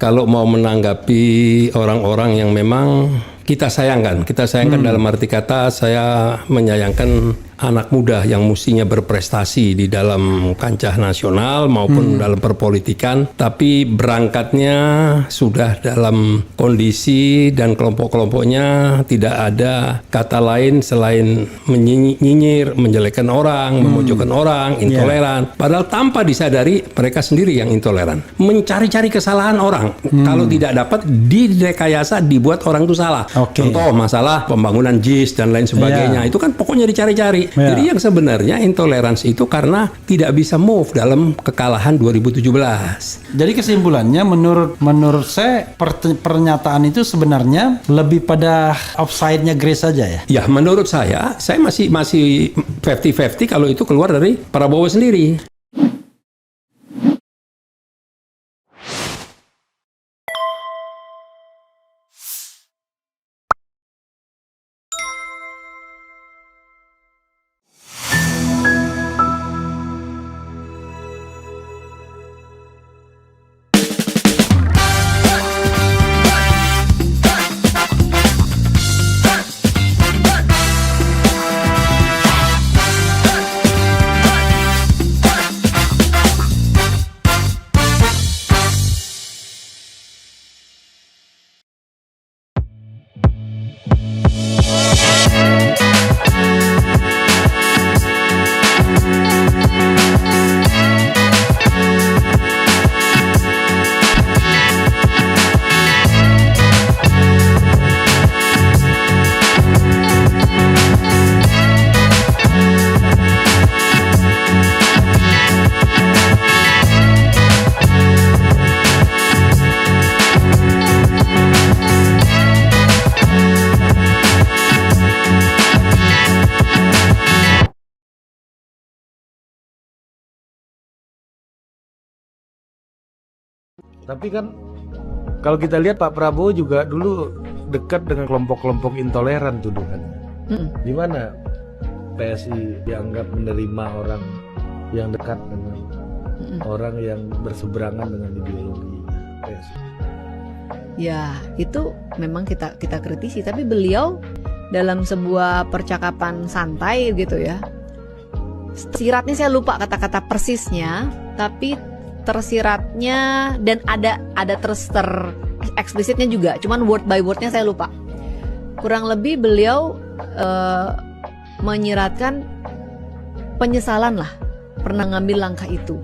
kalau mau menanggapi orang-orang yang memang kita sayangkan dalam arti kata saya menyayangkan anak muda yang mestinya berprestasi di dalam kancah nasional maupun dalam perpolitikan, tapi berangkatnya sudah dalam kondisi dan kelompok-kelompoknya tidak ada kata lain selain menyinyir, menjelekkan orang, memojokkan orang, intoleran. Padahal tanpa disadari mereka sendiri yang intoleran. Mencari-cari kesalahan orang. Kalau tidak dapat direkayasa dibuat orang itu salah. Contoh masalah pembangunan JIS dan lain sebagainya. Itu kan pokoknya dicari-cari. Jadi yang sebenarnya intoleransi itu karena tidak bisa move dalam kekalahan 2017. Jadi kesimpulannya menurut saya pernyataan itu sebenarnya lebih pada offside-nya Grace saja ya. Ya, menurut saya masih 50-50 kalau itu keluar dari Prabowo sendiri. Tapi kan kalau kita lihat Pak Prabowo juga dulu dekat dengan kelompok-kelompok intoleran tuduhannya. Di mana PSI dianggap menerima orang yang dekat dengan orang yang berseberangan dengan ideologi PSI. Ya, itu memang kita kritisi, tapi beliau dalam sebuah percakapan santai gitu ya. Siratnya saya lupa kata-kata persisnya, tapi tersiratnya dan ada eksplisitnya juga, cuman word by wordnya saya lupa. Kurang lebih beliau menyiratkan penyesalan lah pernah ngambil langkah itu.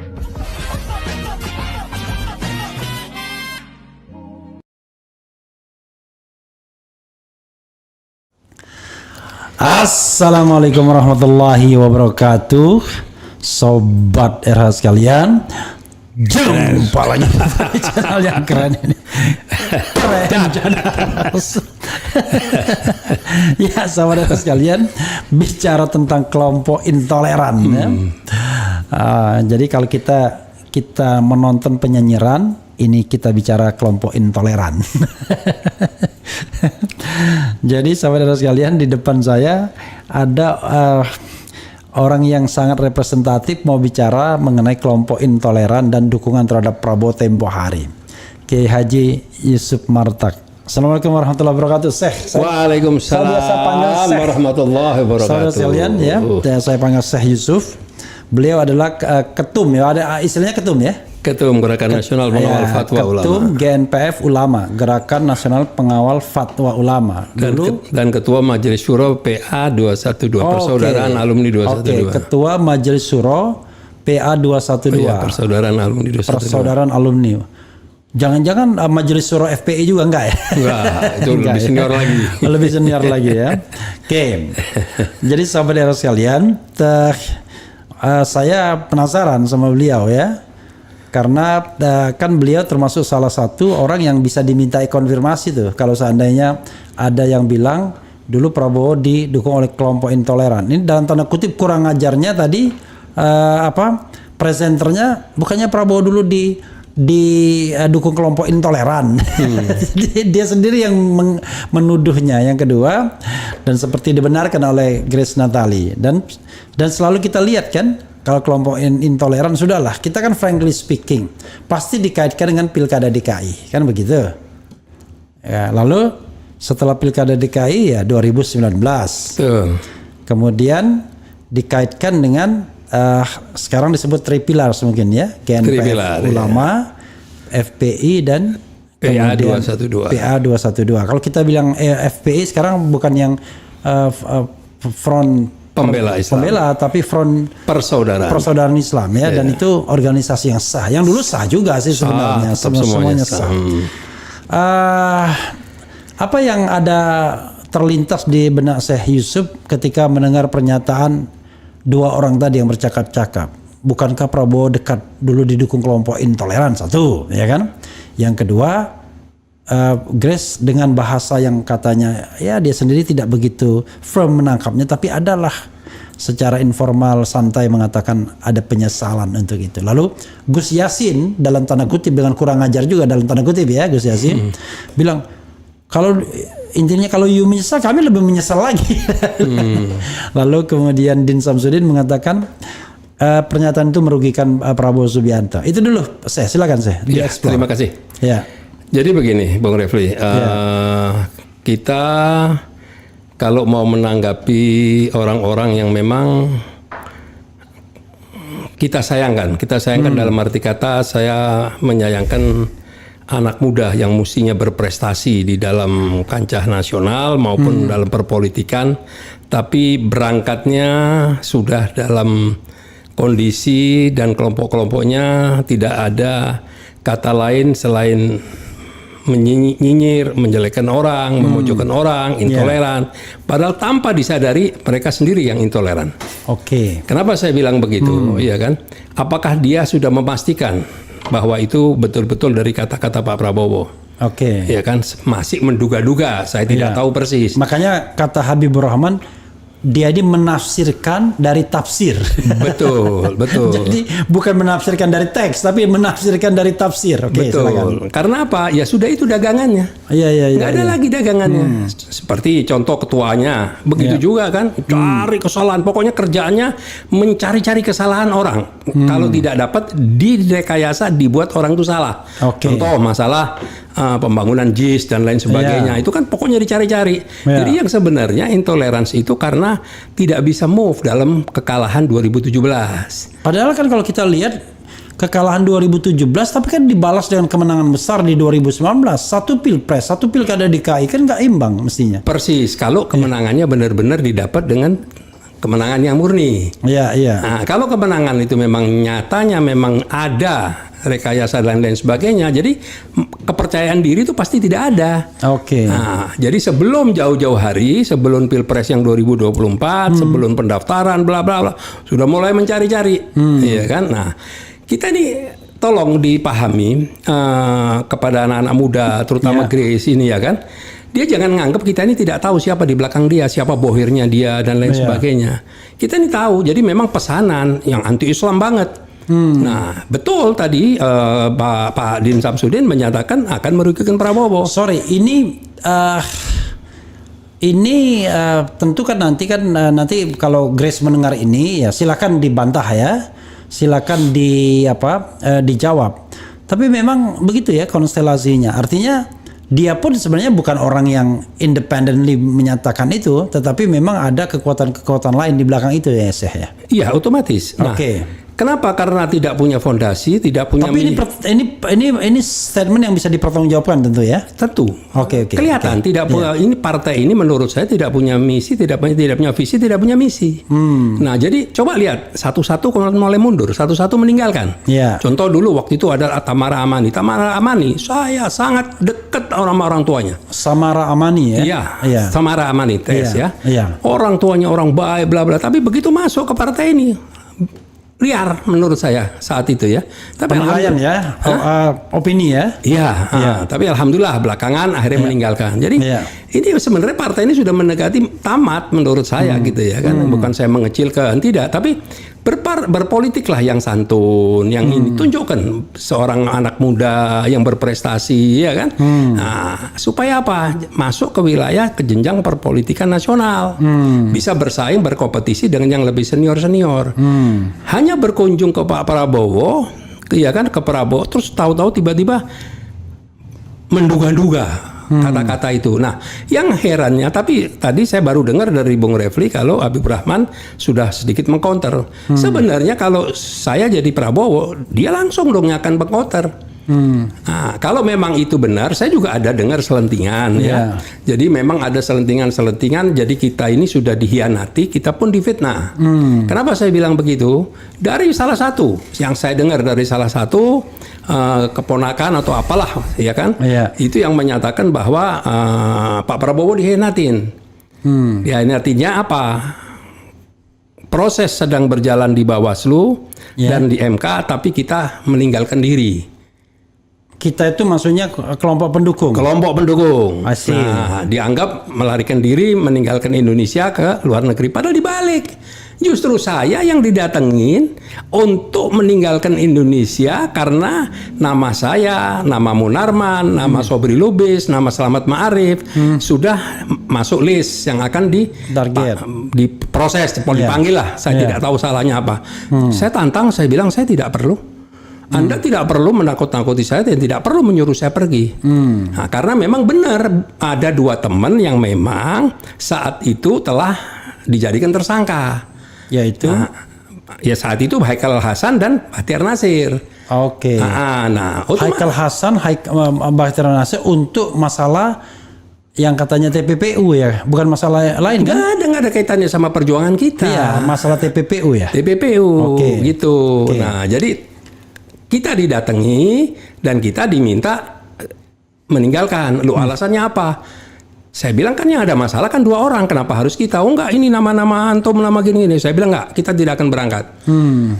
Assalamualaikum warahmatullahi wabarakatuh, sobat RH sekalian. Jumpa lagi di channel yang keren ini. Keren channel. Ya, sahabat sekalian, bicara tentang kelompok intoleran ya. Jadi kalau kita menonton penyanyiran, ini kita bicara kelompok intoleran. Jadi sahabat sekalian, di depan saya ada orang yang sangat representatif mau bicara mengenai kelompok intoleran dan dukungan terhadap Prabowo tempo hari. Kiai Haji Yusuf Martak. Assalamualaikum warahmatullahi wabarakatuh. Waalaikumsalam warahmatullahi wabarakatuh. Saudara sekalian ya, saya panggil Syekh Yusuf. Beliau adalah ketum ya, ada istilahnya ketum ya. Ketum Gerakan Nasional Pengawal Fatwa Ulama. Ketum GNPF Ulama, Gerakan Nasional Pengawal Fatwa Ulama. Dan Ketua Majelis Syuro PA 212, Persaudaraan Alumni 212. Ketua Majelis Syuro PA 212. Persaudaraan Alumni 212. Persaudaraan Alumni. Jangan-jangan Majelis Syuro FPI juga enggak ya? Enggak, itu lebih senior lagi. Lebih senior lagi ya. Oke. Jadi sahabat daerah sekalian, saya penasaran sama beliau ya. Karena kan beliau termasuk salah satu orang yang bisa dimintai konfirmasi tuh kalau seandainya ada yang bilang dulu Prabowo didukung oleh kelompok intoleran. Ini dalam tanda kutip kurang ajarnya tadi presenternya bukannya Prabowo dulu didukung kelompok intoleran. Dia sendiri yang menuduhnya. Yang kedua, dan seperti dibenarkan oleh Grace Natali dan selalu kita lihat kan kalau kelompok intoleran sudahlah. Kita kan frankly speaking pasti dikaitkan dengan pilkada DKI, kan begitu? Ya, lalu setelah pilkada DKI ya 2019. Kemudian dikaitkan dengan sekarang disebut Three Pillars mungkin ya, GNPF Ulama, FPI dan PA kemudian 212. PA 212. Kalau kita bilang FPI sekarang bukan yang front Pembela Islam. tapi front persaudaraan Islam ya, dan itu organisasi yang sah. Yang dulu sah juga sih sebenarnya, semuanya sah. Apa yang ada terlintas di benak Syekh Yusuf ketika mendengar pernyataan dua orang tadi yang bercakap-cakap? Bukankah Prabowo dekat dulu didukung kelompok intoleran, satu, ya kan? Yang kedua, Grace dengan bahasa yang katanya ya dia sendiri tidak begitu firm menangkapnya, tapi adalah secara informal santai mengatakan ada penyesalan untuk itu. Lalu Gus Yassin dalam tanda kutip, dengan kurang ajar juga dalam tanda kutip ya, Gus Yassin bilang kalau intinya kalau you menyesal, kami lebih menyesal lagi. Lalu kemudian Din Samsudin mengatakan pernyataan itu merugikan Prabowo Subianto. Itu dulu, silakan saya. Ya, terima kasih. Ya. Jadi begini, Bung Refli, kita kalau mau menanggapi orang-orang yang memang kita sayangkan dalam arti kata saya menyayangkan anak muda yang mestinya berprestasi di dalam kancah nasional maupun dalam perpolitikan, tapi berangkatnya sudah dalam kondisi dan kelompok-kelompoknya tidak ada kata lain selain menyinyir, menjelekkan orang, memojokkan orang, intoleran. Padahal tanpa disadari mereka sendiri yang intoleran. Oke. Kenapa saya bilang begitu? Ya kan? Apakah dia sudah memastikan bahwa itu betul-betul dari kata-kata Pak Prabowo? Oke. Ya kan? Masih menduga-duga. Saya tidak tahu persis. Makanya kata Habibur Rahman, dia ini menafsirkan dari tafsir. Betul. Jadi bukan menafsirkan dari teks, tapi menafsirkan dari tafsir. Oke, betul. silakan. Karena apa? Ya sudah, itu dagangannya. Iya. Nggak ada lagi dagangannya. Seperti contoh ketuanya, begitu juga kan, cari kesalahan. Pokoknya kerjaannya mencari-cari kesalahan orang. Kalau tidak dapat, direkayasa, dibuat orang itu salah. Contoh masalah pembangunan JIS dan lain sebagainya. Itu kan pokoknya dicari-cari. Jadi yang sebenarnya intoleransi itu karena tidak bisa move dalam kekalahan 2017. Padahal kan kalau kita lihat kekalahan 2017 tapi kan dibalas dengan kemenangan besar di 2019. Satu pilpres, satu pilkada DKI kan nggak imbang mestinya. Persis, kalau kemenangannya benar-benar didapat dengan kemenangan yang murni. Iya. Nah, kalau kemenangan itu memang nyatanya memang ada rekayasa dan lain sebagainya, jadi kepercayaan diri itu pasti tidak ada. Oke. Nah, jadi sebelum jauh-jauh hari, sebelum pilpres yang 2024, sebelum pendaftaran, bla bla bla, sudah mulai mencari-cari, iya kan? Nah, kita nih tolong dipahami kepada anak-anak muda, terutama Grace ini ya kan. Dia jangan nganggap kita ini tidak tahu siapa di belakang dia, siapa bohirnya dia dan lain sebagainya. Kita ini tahu, jadi memang pesanan yang anti-Islam banget. Nah, betul tadi Pak Din Samsudin menyatakan akan merugikan Prabowo. Sorry, ini tentu kan nanti kalau Grace mendengar ini ya silakan dibantah ya, silakan dijawab. Tapi memang begitu ya konstelasinya. Artinya dia pun sebenarnya bukan orang yang independently menyatakan itu, tetapi memang ada kekuatan-kekuatan lain di belakang itu ya, Syekh ya. Iya, otomatis. Nah, kenapa? Karena tidak punya fondasi, tidak punya. Tapi ini statement yang bisa dipertanggungjawabkan tentu ya. Tentu. Oke. Kelihatan tidak punya. Ini partai ini menurut saya tidak punya misi, tidak punya visi, tidak punya misi. Nah, jadi coba lihat satu-satu mulai mundur, satu-satu meninggalkan. Contoh dulu waktu itu ada Tamara Amani. Tamara Amani, saya sangat dekat orang tuanya. Samara Amani ya. Iya. Samara Amani ya. Orang tuanya orang baik, bla bla. Tapi begitu masuk ke partai ini, liar menurut saya saat itu ya. Tapi penilaian ya, opini ya. Iya. Tapi alhamdulillah belakangan akhirnya meninggalkan. Jadi ini sebenarnya partai ini sudah mendekati tamat menurut saya gitu ya kan. Bukan saya mengecilkan, tidak. Tapi berpolitiklah yang santun, yang ini tunjukkan seorang anak muda yang berprestasi, ya kan? Nah, supaya apa? Masuk ke wilayah ke jenjang perpolitikan nasional, bisa bersaing, berkompetisi dengan yang lebih senior. Hanya berkunjung ke Pak Prabowo, ya kan, ke Prabowo, terus tahu-tahu tiba-tiba menduga-duga kata-kata itu. Nah, yang herannya, tapi tadi saya baru dengar dari Bung Refli kalau Habib Rahman sudah sedikit mengcounter. Sebenarnya kalau saya jadi Prabowo, dia langsung dong yang akan mengcounter. Nah, kalau memang itu benar, saya juga ada dengar selentingan ya. Jadi memang ada selentingan-selentingan. Jadi kita ini sudah dihianati, kita pun difitnah. Kenapa saya bilang begitu? Dari salah satu yang saya dengar dari salah satu keponakan atau apalah, ya kan? Itu yang menyatakan bahwa Pak Prabowo dihianatin. Dihianatinya apa? Proses sedang berjalan di Bawaslu dan di MK, tapi kita meninggalkan diri. Kita itu maksudnya kelompok pendukung. Kelompok pendukung. Asik. Nah, dianggap melarikan diri, meninggalkan Indonesia ke luar negeri. Padahal dibalik. Justru saya yang didatengin untuk meninggalkan Indonesia karena nama saya, nama Munarman, nama Sobri Lubis, nama Slamet Ma'arif sudah masuk list yang akan diproses, dipanggil lah. Saya tidak tahu salahnya apa. Saya tantang, saya bilang saya tidak perlu. Anda tidak perlu menakut-nakuti saya dan tidak perlu menyuruh saya pergi. Nah, karena memang benar ada 2 teman yang memang saat itu telah dijadikan tersangka. Yaitu? Ya saat itu Haikal Hasan dan Bahtiar Nasir. Oke. Haikal Hasan, Bahtiar Nasir untuk masalah yang katanya TPPU ya, bukan masalah lain kan? Nggak ada kaitannya sama perjuangan kita. Iya, masalah TPPU ya. TPPU, gitu. Nah, jadi kita didatangi dan kita diminta meninggalkan. Lu alasannya apa? Saya bilang kan yang ada masalah kan 2 orang. Kenapa harus kita? Oh enggak, ini nama-nama antum, nama gini-gini. Saya bilang enggak, kita tidak akan berangkat.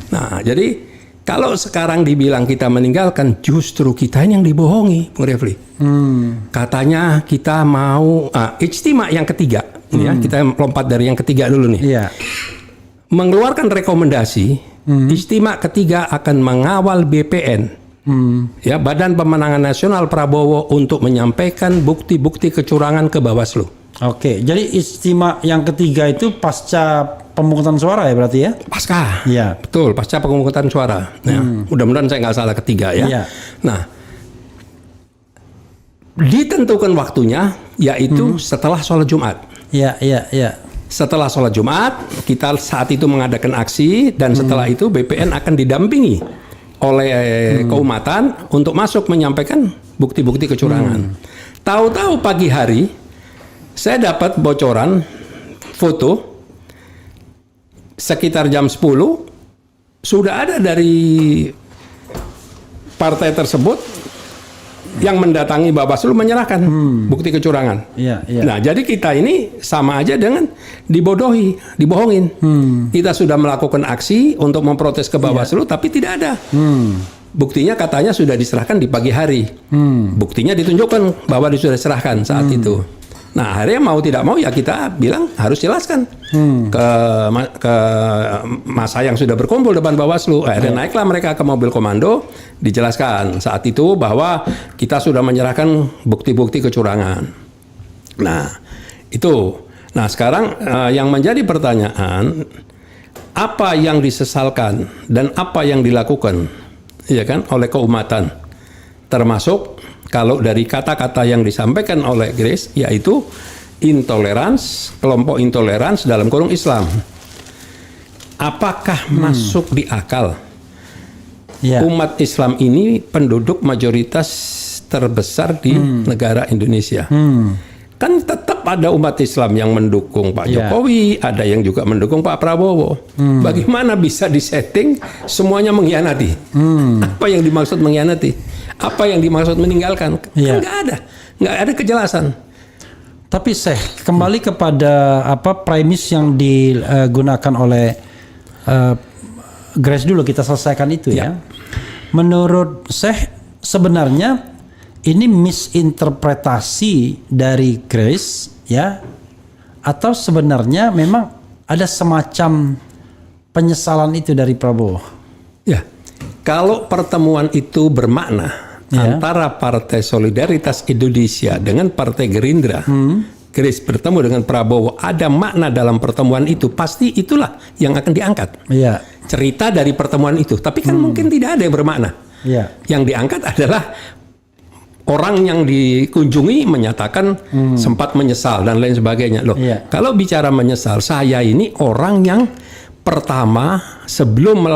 Nah, jadi kalau sekarang dibilang kita meninggalkan, justru kita ini yang dibohongi, Bung Refli. Katanya kita mau ijtima yang ketiga. Ya, kita lompat dari yang ketiga dulu nih. Mengeluarkan rekomendasi. Ijtima ketiga akan mengawal BPN, ya Badan Pemenangan Nasional Prabowo untuk menyampaikan bukti-bukti kecurangan ke Bawaslu. Oke, jadi ijtima yang ketiga itu pasca pemungutan suara ya berarti ya? Pasca, betul, pasca pemungutan suara. Ya, mudah-mudahan saya nggak salah ketiga ya. Nah, ditentukan waktunya yaitu setelah sholat Jumat. Setelah sholat Jumat, kita saat itu mengadakan aksi dan setelah itu BPN akan didampingi oleh keumatan untuk masuk menyampaikan bukti-bukti kecurangan. Tahu-tahu pagi hari, saya dapat bocoran foto sekitar jam 10 sudah ada dari partai tersebut yang mendatangi Bawaslu menyerahkan bukti kecurangan. Nah, jadi kita ini sama aja dengan dibohongin. Kita sudah melakukan aksi untuk memprotes ke Bawaslu, tapi tidak ada. Buktinya katanya sudah diserahkan di pagi hari. Buktinya ditunjukkan bahwa sudah diserahkan saat itu. Nah, akhirnya mau tidak mau ya kita bilang harus jelaskan ke masa yang sudah berkumpul depan Bawaslu. Akhirnya naiklah mereka ke mobil komando, dijelaskan saat itu bahwa kita sudah menyerahkan bukti-bukti kecurangan. Nah, itu. Nah, sekarang yang menjadi pertanyaan, apa yang disesalkan dan apa yang dilakukan, ya kan, oleh keumatan, termasuk kalau dari kata-kata yang disampaikan oleh Grace, yaitu intolerans, kelompok intolerans dalam kurung Islam. Apakah masuk di akal? Umat Islam ini penduduk mayoritas terbesar di negara Indonesia. Kan tetap ada umat Islam yang mendukung Pak Jokowi, ada yang juga mendukung Pak Prabowo. Bagaimana bisa disetting semuanya mengkhianati? Apa yang dimaksud mengkhianati? Apa yang dimaksud meninggalkan? Kan nggak ada kejelasan. Tapi Syekh, kembali kepada premis yang digunakan oleh Grace dulu, kita selesaikan itu ya. Menurut Syekh, sebenarnya ini misinterpretasi dari Grace ya, atau sebenarnya memang ada semacam penyesalan itu dari Prabowo? Ya, kalau pertemuan itu bermakna antara Partai Solidaritas Indonesia dengan Partai Gerindra, Grace bertemu dengan Prabowo, ada makna dalam pertemuan itu, pasti itulah yang akan diangkat. Iya. Cerita dari pertemuan itu, tapi kan mungkin tidak ada yang bermakna. Iya. Yang diangkat adalah orang yang dikunjungi menyatakan sempat menyesal dan lain sebagainya. Loh, kalau bicara menyesal, saya ini orang yang pertama sebelum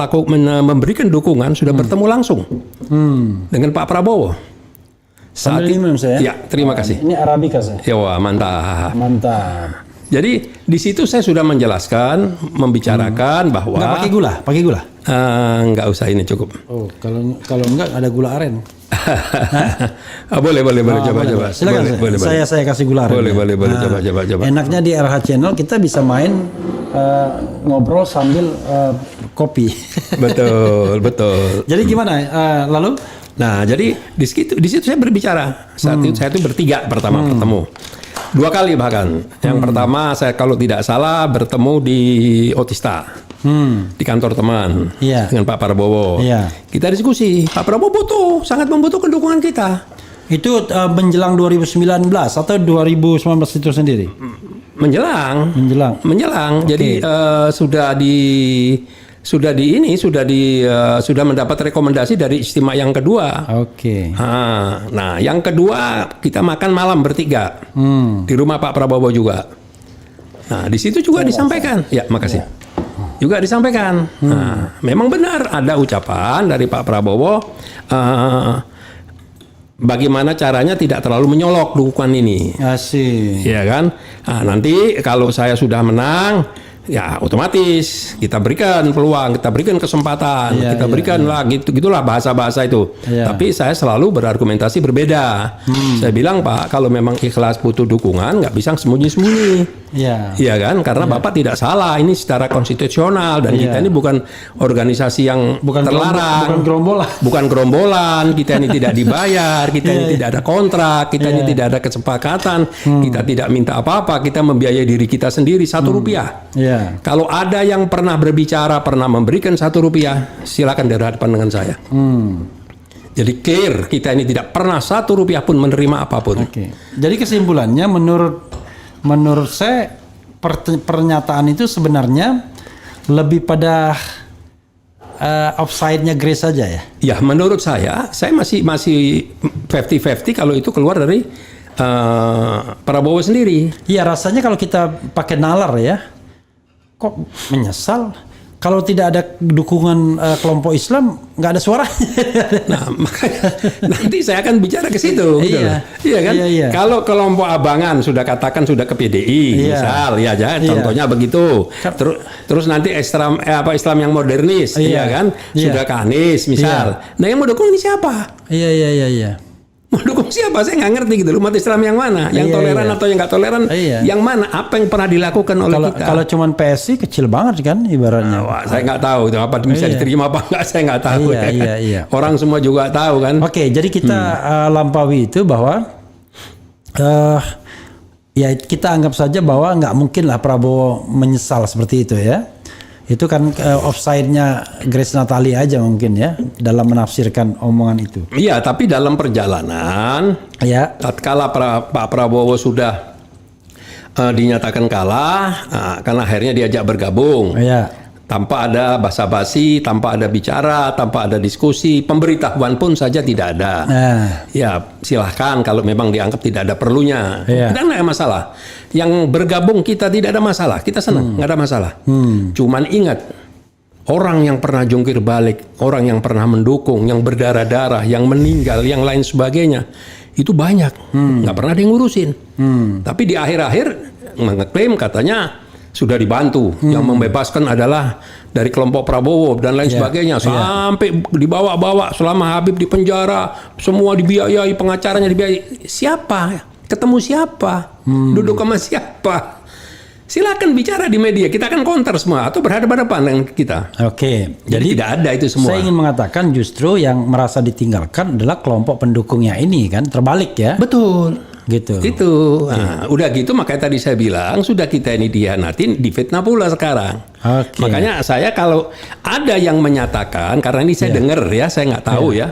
memberikan dukungan sudah bertemu langsung dengan Pak Prabowo. Sambil minum saya. Ya, terima kasih. Ini Arabica saya. Ya, wah, mantap. Mantap. Jadi di situ saya sudah menjelaskan, membicarakan bahwa Nggak pakai gula, pakai gula. Nggak usah, ini cukup. Oh, kalau enggak ada gula aren. Boleh coba. Silakan. Boleh. Saya kasih gula aren. Boleh coba. Enaknya di RH Channel kita bisa main ngobrol sambil kopi. Betul. Jadi gimana? Lalu? Nah, jadi di situ saya berbicara. Saat itu saya itu bertiga pertama bertemu. 2 kali bahkan. Yang pertama saya kalau tidak salah bertemu di Otista. Di kantor teman dengan Pak Prabowo. Kita diskusi. Pak Prabowo sangat membutuhkan dukungan kita. Itu menjelang 2019 atau 2019 itu sendiri? Menjelang. Jadi sudah mendapat rekomendasi dari istimewa yang kedua. Oke. Nah, yang kedua kita makan malam bertiga di rumah Pak Prabowo juga. Nah, di situ juga disampaikan. Ya, makasih. Juga disampaikan. Nah, memang benar ada ucapan dari Pak Prabowo. Bagaimana caranya tidak terlalu menyolok dukungan ini. Asik. Iya kan? Nah, nanti kalau saya sudah menang, ya otomatis kita berikan peluang, kita berikan kesempatan, kita berikan lah gitulah bahasa-bahasa itu. Tapi saya selalu berargumentasi berbeda. Saya bilang, Pak, kalau memang ikhlas butuh dukungan, nggak bisa sembunyi-sembunyi. Iya kan? Karena Bapak tidak salah, ini secara konstitusional dan kita ini bukan organisasi yang terlarang, bukan gerombolan, kita ini tidak dibayar, kita ini tidak ada kontrak, kita ini tidak ada kesepakatan, kita tidak minta apa-apa, kita membiayai diri kita sendiri Rp1. Kalau ada yang pernah berbicara, pernah memberikan Rp1, silakan berhadapan dengan saya. Jadi clear, kita ini tidak pernah Rp1 pun menerima apapun. Jadi kesimpulannya menurut saya pernyataan itu sebenarnya lebih pada offside-nya Grace saja ya? Ya, menurut saya masih 50-50 kalau itu keluar dari Prabowo sendiri. Iya, rasanya kalau kita pakai nalar ya, kok menyesal? Kalau tidak ada dukungan kelompok Islam, nggak ada suaranya. Nah, makanya nanti saya akan bicara ke situ. Iya kan? Kalau kelompok abangan sudah katakan sudah ke PDI, misal, ya contohnya begitu. Terus nanti Islam yang modernis, ya kan? Sudah ke Anies, misal. Nah, yang mau dukung ini siapa? Iya. Mendukung siapa? Saya nggak ngerti gitu. Umat Islam yang mana? Yang toleran atau yang nggak toleran? Yang mana? Apa yang pernah dilakukan oleh kita? Kalau cuman PSI kecil banget kan ibaratnya. Saya nggak tahu itu apa bisa diterima apa nggak. Saya nggak tahu. Iya. Orang semua juga tahu kan. Oke, jadi kita lampaui itu bahwa ya kita anggap saja bahwa nggak mungkin lah Prabowo menyesal seperti itu ya. Itu kan offside-nya Grace Natali aja mungkin ya dalam menafsirkan omongan itu. Iya, tapi dalam perjalanan tatkala Pak Prabowo sudah dinyatakan kalah, kan akhirnya diajak bergabung. Tanpa ada basa-basi, tanpa ada bicara, tanpa ada diskusi, pemberitahuan pun saja tidak ada. Ya, silahkan kalau memang dianggap tidak ada perlunya. Kita nggak ada masalah. Yang bergabung kita tidak ada masalah. Kita senang, nggak ada masalah. Cuman ingat, orang yang pernah jungkir balik, orang yang pernah mendukung, yang berdarah-darah, yang meninggal, yang lain sebagainya, itu banyak. Nggak pernah ada yang ngurusin. Tapi di akhir-akhir mengeklaim katanya sudah dibantu. Yang membebaskan adalah dari kelompok Prabowo dan lain sebagainya. Sampai dibawa-bawa selama Habib di penjara, semua dibiayai, pengacaranya dibiayai. Siapa? Ketemu siapa? Duduk sama siapa? Silakan bicara di media. Kita akan counter semua atau berhadapan-hadapan dengan kita. Oke. Jadi tidak ada itu semua. Saya ingin mengatakan justru yang merasa ditinggalkan adalah kelompok pendukungnya ini kan, terbalik ya. Betul. Gitu. Itu. Nah, udah gitu makanya tadi saya bilang sudah kita ini dihianatin, difitnah pula sekarang. Oke. Makanya saya kalau ada yang menyatakan, karena ini saya dengar ya, saya nggak tahu ya.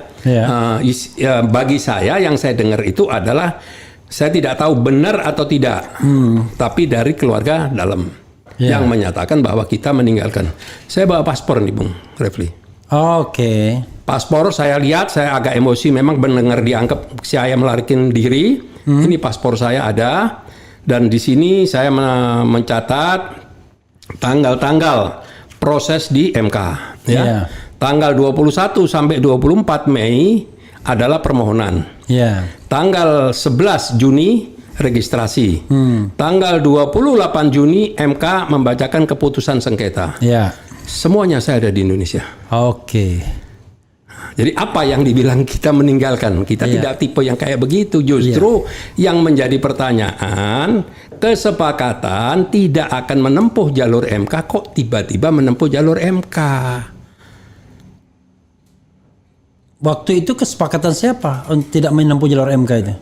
Bagi saya yang saya dengar itu adalah saya tidak tahu benar atau tidak, tapi dari keluarga dalam yang menyatakan bahwa kita meninggalkan. Saya bawa paspor nih, Bung Refli. Oke. Paspor saya lihat, saya agak emosi memang mendengar dianggap saya melarikan diri. Ini paspor saya ada, dan di sini saya mencatat tanggal-tanggal proses di MK. Ya. Yeah. Tanggal 21 sampai 24 Mei adalah permohonan. Ya. Tanggal 11 Juni registrasi. Tanggal 28 Juni MK membacakan keputusan sengketa. Ya. Semuanya saya ada di Indonesia. Oke. Jadi apa yang dibilang kita meninggalkan? Kita tidak tipe yang kayak begitu. Justru yang menjadi pertanyaan, kesepakatan tidak akan menempuh jalur MK, kok tiba-tiba menempuh jalur MK? Waktu itu kesepakatan siapa tidak menempuh jalur MK itu?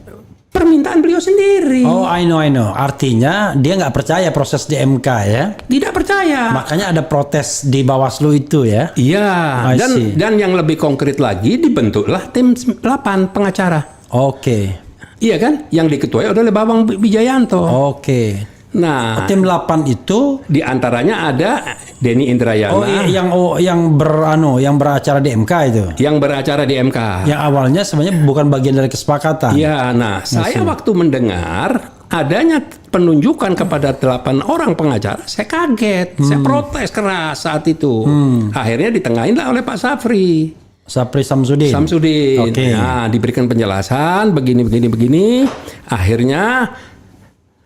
Permintaan beliau sendiri. Oh, I know. Artinya dia nggak percaya proses di MK ya? Tidak percaya. Makanya ada protes di Bawaslu itu ya? Iya. I see. Dan yang lebih konkret lagi dibentuklah tim 8 pengacara. Oke. Iya kan? Yang diketuai oleh Bambang Wijayanto. Oke. Nah, Tim 8 itu di antaranya ada Denny Indrayana. yang beracara di MK itu. Yang beracara di MK. Yang awalnya sebenarnya bukan bagian dari kesepakatan. Iya, nah saya waktu mendengar adanya penunjukan kepada 8 orang pengacara, saya kaget, saya protes keras saat itu. Akhirnya ditengahinlah oleh Pak Safri Samsudin. Oke. Nah, diberikan penjelasan begini. Akhirnya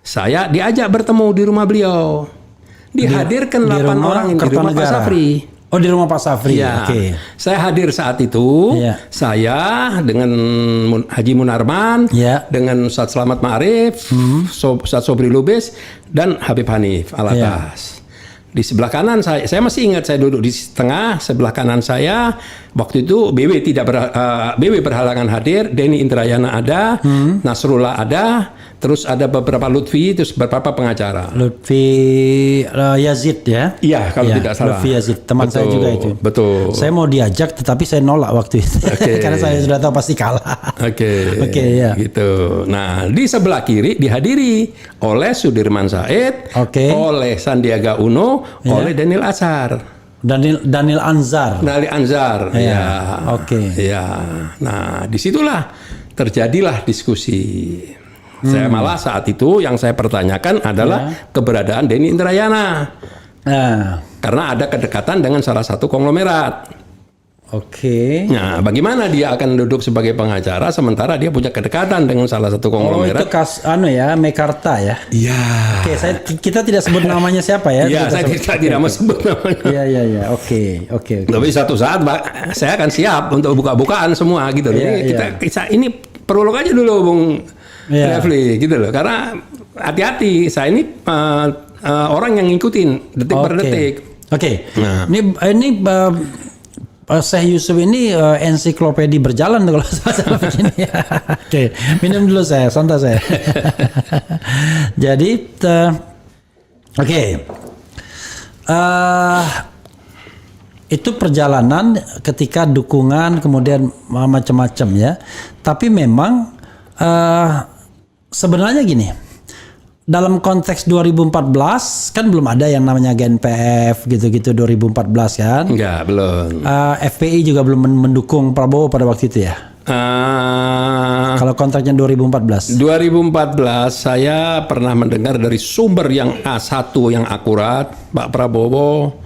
saya diajak bertemu di rumah beliau. Dihadirkan 8 orang di rumah Pak Safri. Oh, di rumah Pak Safri. Ya, Oke. saya hadir saat itu. Iya. Saya dengan Haji Munarman, Iya. dengan Ustadz Slamet Ma'arif, Ustadz Sobri Lubis, dan Habib Hanif Alatas. Di sebelah kanan saya masih ingat saya duduk di tengah, sebelah kanan saya waktu itu BW berhalangan hadir, Denny Indrayana ada, Nasrullah ada, terus ada beberapa Lutfi, terus beberapa pengacara. Lutfi Yazid ya? Iya, kalau tidak salah. Lutfi Yazid, teman saya juga itu. Betul. Saya mau diajak, tetapi saya nolak waktu itu. Karena saya sudah tahu pasti kalah. Oke, ya. Gitu. Nah, di sebelah kiri dihadiri oleh Sudirman Said, oleh Sandiaga Uno, oleh Daniel Azhar. Daniel Anzar. Ya. Oke. Ya. Nah, disitulah terjadilah diskusi. Saya malah saat itu yang saya pertanyakan adalah keberadaan Denny Indrayana. Karena ada kedekatan dengan salah satu konglomerat. Oke. Nah, bagaimana dia akan duduk sebagai pengacara sementara dia punya kedekatan dengan salah satu konglomerat? Oh, itu Mekarta ya? Iya. Oke, kita tidak sebut namanya siapa ya? Iya, saya tidak mau sebut namanya. Iya. Oke. Tapi satu saat saya akan siap untuk buka-bukaan semua gitu. Jadi kita ini prolog aja dulu, Bung Refli, gitu loh. Karena hati-hati, saya ini orang yang ngikutin detik per detik. Oke. Nah. Ini Syekh Yusuf ini ensiklopedi berjalan kalau saya begini. Oke, minum dulu saya, santai saya. Jadi, itu perjalanan ketika dukungan kemudian macam-macam ya. Tapi memang sebenarnya gini. Dalam konteks 2014 kan belum ada yang namanya GNPF gitu-gitu 2014 kan? Enggak, belum. FPI juga belum mendukung Prabowo pada waktu itu ya? Kalau kontraknya 2014. 2014 saya pernah mendengar dari sumber yang A1 yang akurat, Pak Prabowo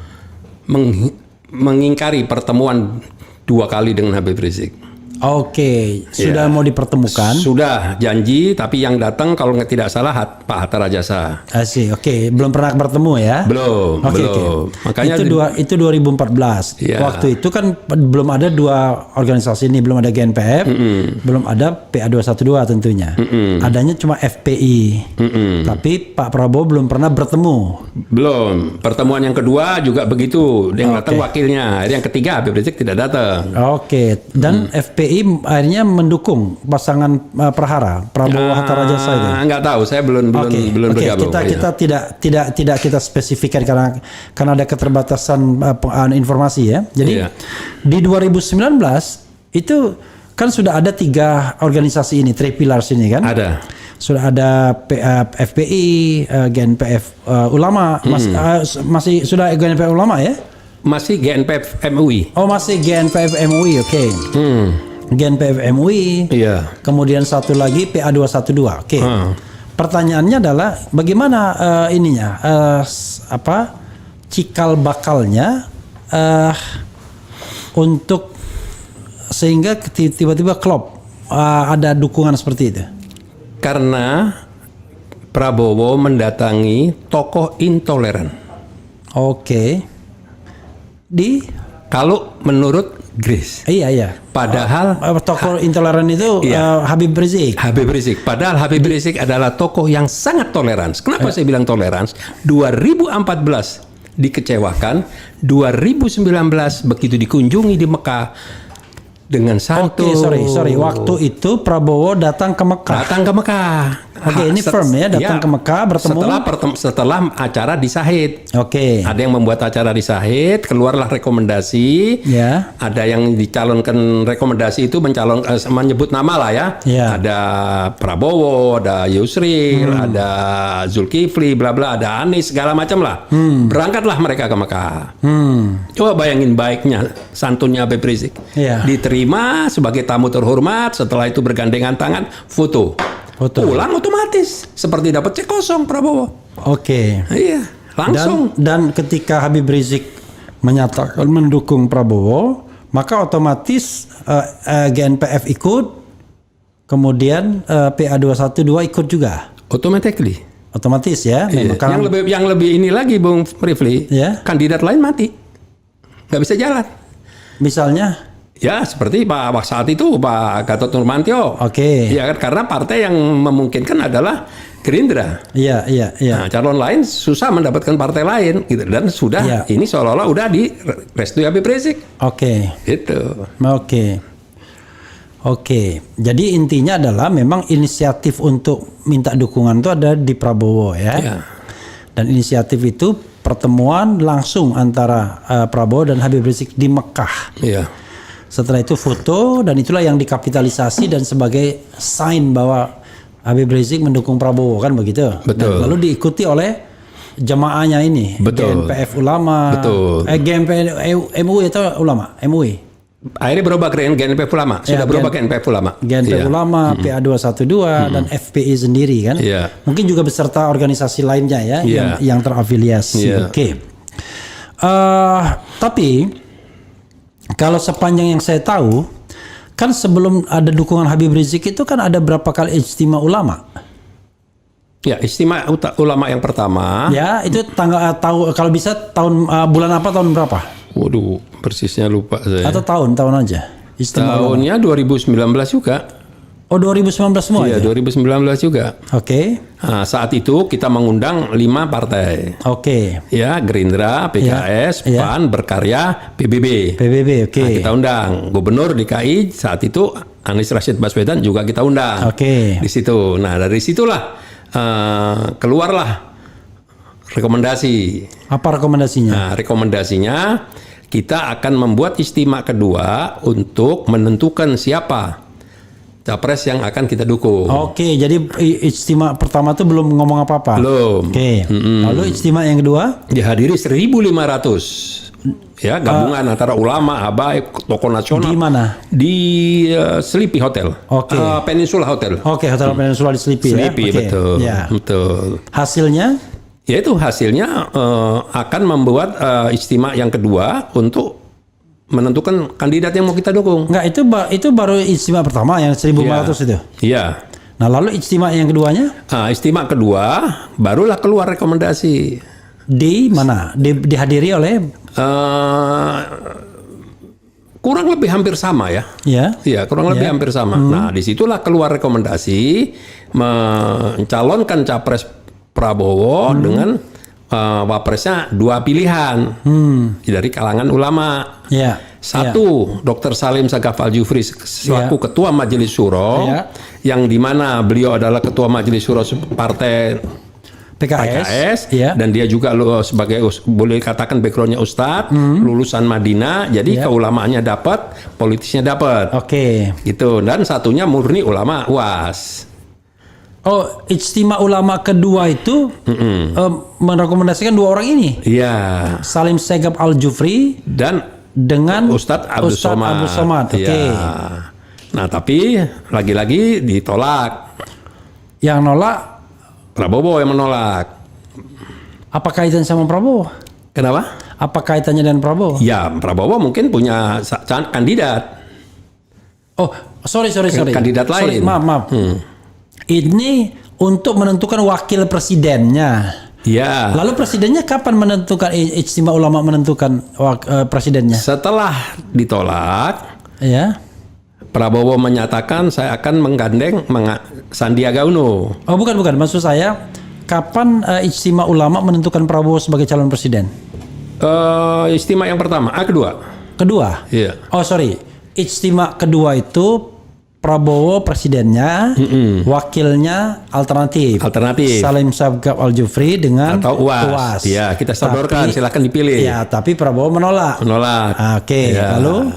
mengingkari pertemuan 2 kali dengan Habib Rizik. Oke, sudah mau dipertemukan? Sudah janji, tapi yang datang kalau tidak salah Pak Hatta Rajasa. Oke, belum pernah bertemu ya? Belum. Makanya itu 2014. Ya. Waktu itu kan belum ada 2 organisasi ini, belum ada GNPF, belum ada PA212 tentunya. Adanya cuma FPI. Tapi Pak Prabowo belum pernah bertemu. Belum. Pertemuan yang kedua juga begitu. Yang datang wakilnya. Yang ketiga Habib Rizik tidak datang. Oke. Dan FPI FPI akhirnya mendukung pasangan Prahara Prabowo Hatta Rajasa itu. Nggak tahu, saya belum bergabung. Kita tidak kita spesifikkan karena ada keterbatasan informasi ya. Jadi di 2019 itu kan sudah ada 3 organisasi ini, 3 pillars ini kan. Ada. Sudah ada FPI, GNPF Ulama, masih sudah GNPF Ulama ya? Masih GNPF MUI. Oh masih GNPF MUI, oke. GNPF MUI. Iya. Kemudian satu lagi PA212, oke. Pertanyaannya adalah bagaimana ininya, cikal bakalnya untuk sehingga tiba-tiba klop ada dukungan seperti itu. Karena Prabowo mendatangi tokoh intoleran. Oke. Kalau menurut Grace. Iya. Padahal tokoh intoleran itu Habib Rizik. Habib Rizik. Padahal Habib Rizik adalah tokoh yang sangat toleransi. Kenapa saya bilang toleransi? 2014 dikecewakan, 2019 begitu dikunjungi di Mekah dengan satu. Oke, sorry. Waktu itu Prabowo datang ke Mekah. Oke, ini firm ya, datang ke Mekah bertemu. Setelah acara di Sahid. Oke. Ada yang membuat acara di Sahid, keluarlah rekomendasi. Ya. Ada yang dicalonkan, rekomendasi itu menyebut nama lah ya. Ada Prabowo, ada Yusril, ada Zulkifli, bla bla, ada Anies, segala macam lah. Berangkatlah mereka ke Mekah. Coba bayangin baiknya santunnya Habib Rizik. Diterima sebagai tamu terhormat, setelah itu bergandengan tangan, foto. Pulang otomatis seperti dapat cek kosong Prabowo. Oke. Iya, langsung. Dan ketika Habib Rizik menyatakan mendukung Prabowo, maka otomatis GNPF ikut, kemudian PA212 ikut juga. Otomatis ya. Iya. Yang lebih ini lagi Bung Rifli, kandidat lain mati, nggak bisa jalan. Misalnya? Ya seperti saat itu Pak Gatot Nurmantio. Oke. Ya kan, karena partai yang memungkinkan adalah Gerindra. Iya. Nah, calon lain susah mendapatkan partai lain gitu, dan sudah ini seolah-olah udah di restui Habib Rizik. Oke. Gitu. Oke. Jadi intinya adalah memang inisiatif untuk minta dukungan itu ada di Prabowo ya. Dan inisiatif itu pertemuan langsung antara Prabowo dan Habib Rizik di Mekah. Iya. Setelah itu foto, dan itulah yang dikapitalisasi dan sebagai sign bahwa Habib Rizik mendukung Prabowo, kan begitu. Betul. Dan lalu diikuti oleh jemaahnya ini. Betul. GNPF Ulama. Betul. GNPF MUI atau Ulama? MUI. Akhirnya berubah ke GNPF Ulama. Sudah berubah ke GNPF Ulama. GNPF Ulama, PA212 dan FPI sendiri kan. Mungkin juga beserta organisasi lainnya ya yang terafiliasi. Oke. Tapi kalau sepanjang yang saya tahu, kan sebelum ada dukungan Habib Rizik itu kan ada berapa kali ijtima ulama? Ya, ijtima ulama yang pertama. Ya, itu kalau bisa bulan apa, tahun berapa? Waduh, persisnya lupa saya. Atau tahun aja. Tahunnya 2019 juga. Oh, 2019 semua? Iya, 2019 juga. Oke. Nah, saat itu kita mengundang 5 partai. Oke. Ya, Gerindra, PKS, PAN, Berkarya, PBB. Oke. Nah, kita undang Gubernur DKI saat itu Anies Rashid Baswedan juga kita undang. Oke. Di situ. Nah, dari situlah keluarlah rekomendasi. Apa rekomendasinya? Nah, rekomendasinya kita akan membuat ijtima kedua untuk menentukan siapa capres yang akan kita dukung. Oke, jadi ijtima pertama itu belum ngomong apa-apa. Belum. Oke. Lalu ijtima yang kedua dihadiri 1.500. Ya, gabungan antara ulama, habaib, tokoh nasional. Di mana? Di Sleepy Hotel. Oke. Peninsula Hotel. Oke, Hotel Peninsula di Sleepy ya. Sleepy, betul. Ya. Betul. Hasilnya? Yaitu hasilnya akan membuat ijtima yang kedua untuk menentukan kandidat yang mau kita dukung. Enggak, itu baru ijtima pertama yang 1.500 itu. Iya. Nah, lalu ijtima yang keduanya? Ijtima kedua barulah keluar rekomendasi. Di mana? Dihadiri oleh kurang lebih hampir sama ya. Iya, kurang lebih hampir sama. Nah, disitulah keluar rekomendasi mencalonkan capres Prabowo dengan wapresnya 2 pilihan dari kalangan ulama. Ya. Satu, Dr. Salim Sagaf Al-Jufri selaku Ketua Majelis Syuro, yang dimana beliau adalah Ketua Majelis Syuro Partai PKS, dan dia juga sebagai boleh katakan backgroundnya Ustadz, lulusan Madinah, jadi keulamaannya dapat, politisnya dapat. Oke. Gitu. Dan satunya murni ulama UAS. Oh, ijtima ulama kedua itu merekomendasikan 2 orang ini. Iya. Salim Segaf Al-Jufri Dan dengan Ustadz Abdul Somad. Oke. Iya. Nah, tapi lagi-lagi ditolak. Yang nolak Prabowo yang menolak. apa kaitannya sama Prabowo? Kenapa? Apa kaitannya dengan Prabowo? Ya, Prabowo mungkin punya kandidat. Oh, sorry. Kandidat Sorry, lain. maaf. Ini untuk menentukan wakil presidennya. Ya. Lalu presidennya kapan menentukan ijtima ulama menentukan presidennya? Setelah ditolak, Ya. Prabowo menyatakan saya akan menggandeng Sandiaga Uno. Oh, bukan. Maksud saya kapan ijtima ulama menentukan Prabowo sebagai calon presiden? Istimewa yang pertama, kedua. Kedua. Iya. Oh, sorry. Ijtima kedua itu Prabowo presidennya, wakilnya alternatif. Salim Segaf Al-Jufri dengan atau UAS. Ya, kita sodorkan, silakan dipilih. Ya, tapi Prabowo menolak. Oke, Ya, lalu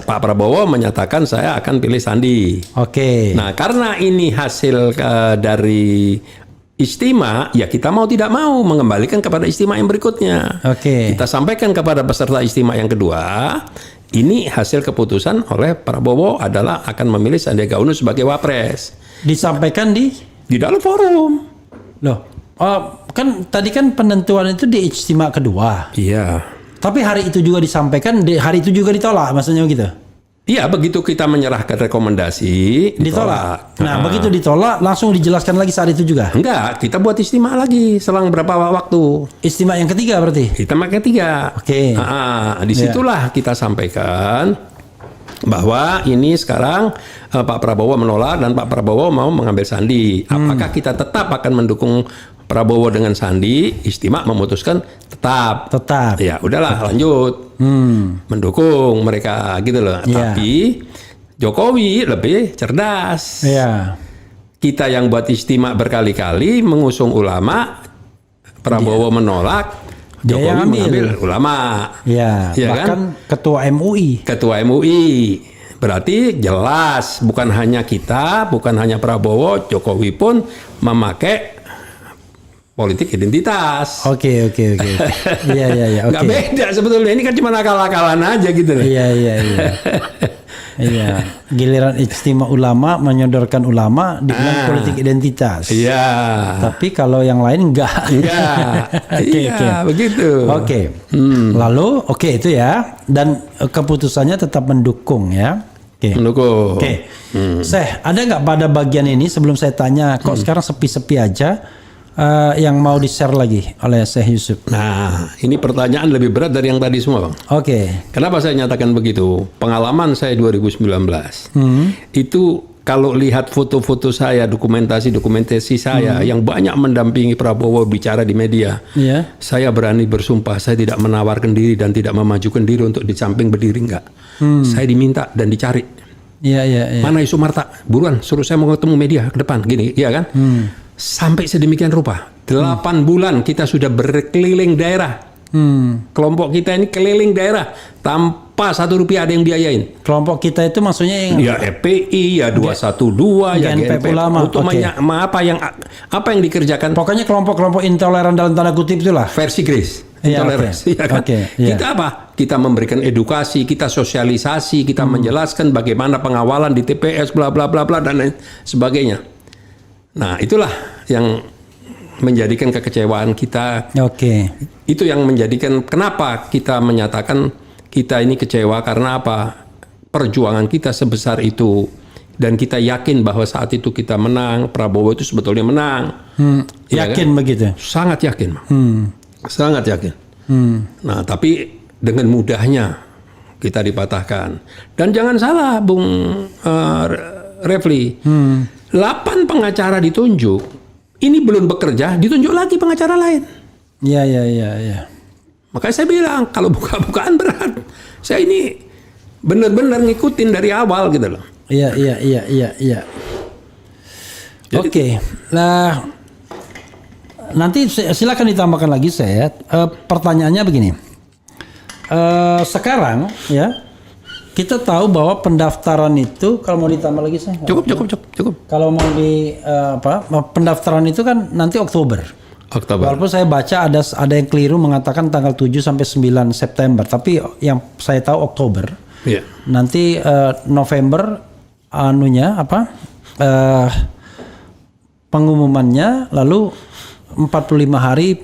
Pak Prabowo menyatakan saya akan pilih Sandi. Oke. Nah, karena ini hasil dari istimewa, ya kita mau tidak mau mengembalikan kepada istimewa yang berikutnya. Oke. Kita sampaikan kepada peserta istimewa yang kedua. Ini hasil keputusan oleh Prabowo adalah akan memilih Sandiaga Uno sebagai wapres. Disampaikan di dalam forum. Loh, kan tadi kan penentuan itu di ijtima kedua. Iya. Tapi hari itu juga disampaikan, hari itu juga ditolak, maksudnya begitu? Iya, begitu kita menyerahkan rekomendasi, ditolak. Nah, begitu ditolak, langsung dijelaskan lagi saat itu juga? Enggak, kita buat istimewa lagi selang berapa waktu. Istimewa yang ketiga berarti? Istimewa ketiga. Oke. Disitulah kita sampaikan bahwa ini sekarang Pak Prabowo menolak dan Pak Prabowo mau mengambil Sandi. Apakah kita tetap akan mendukung Prabowo dengan Sandi? Istimewa memutuskan tetap. Ya udahlah, lanjut. Mendukung mereka gitu loh. Tapi Jokowi lebih cerdas. Kita yang buat istimewa berkali-kali mengusung ulama, Prabowo menolak, Jokowi mengambil ulama. Ya bahkan kan? Ketua MUI. Berarti jelas bukan hanya kita, bukan hanya Prabowo, Jokowi pun memakai politik identitas. Oke. Iya. Nggak beda sebetulnya, ini kan cuma akal-akalan aja gitu loh. Iya. Giliran ijtima ulama menyodorkan ulama dengan politik identitas. Iya. Tapi kalau yang lain enggak. Iya, begitu. Oke. Lalu itu ya, dan keputusannya tetap mendukung ya. Mendukung. Syekh, ada nggak pada bagian ini sebelum saya tanya, kok sekarang sepi-sepi aja? Yang mau di-share lagi oleh Syekh Yusuf. Nah, ini pertanyaan lebih berat dari yang tadi semua, Bang. Kenapa saya nyatakan begitu? Pengalaman saya 2019. Itu kalau lihat foto-foto saya, dokumentasi saya yang banyak mendampingi Prabowo bicara di media. Saya berani bersumpah saya tidak menawarkan diri dan tidak memajukan diri untuk di samping berdiri, enggak. Saya diminta dan dicari. Mana Yusuf Marta? Buruan, suruh saya mau ketemu media ke depan gini, iya kan? Sampai sedemikian rupa 8 bulan kita sudah berkeliling daerah. Kelompok kita ini keliling daerah tanpa 1 rupiah ada yang biayain. Kelompok kita itu maksudnya yang FPI, 212, GNPF Ulama. Apa yang dikerjakan? Pokoknya kelompok-kelompok intoleran dalam tanda kutip itulah. Versi Grace. Intoleransi. Kita apa? Kita memberikan edukasi, kita sosialisasi, kita menjelaskan bagaimana pengawalan di TPS, bla bla bla bla dan lain sebagainya. Nah, itulah yang menjadikan kekecewaan kita. Itu yang menjadikan kenapa kita menyatakan kita ini kecewa, karena apa? Perjuangan kita sebesar itu dan kita yakin bahwa saat itu kita menang, Prabowo itu sebetulnya menang. Yakin kan? Begitu? Sangat yakin. Sangat yakin. Nah, tapi dengan mudahnya kita dipatahkan. Dan jangan salah, Bung Refli. 8 pengacara ditunjuk, ini belum bekerja, ditunjuk lagi pengacara lain. Iya. Makanya saya bilang kalau buka-bukaan berat. Saya ini benar-benar ngikutin dari awal gitu loh. Iya. Oke. Nah, nanti silakan ditambahkan lagi saya. Pertanyaannya begini. Sekarang ya kita tahu bahwa pendaftaran itu kalau mau ditambah lagi saya. Cukup. Kalau mau pendaftaran itu kan nanti Oktober. Walaupun saya baca ada yang keliru mengatakan tanggal 7 sampai 9 September, tapi yang saya tahu Oktober. Iya. Nanti November pengumumannya, lalu 45 hari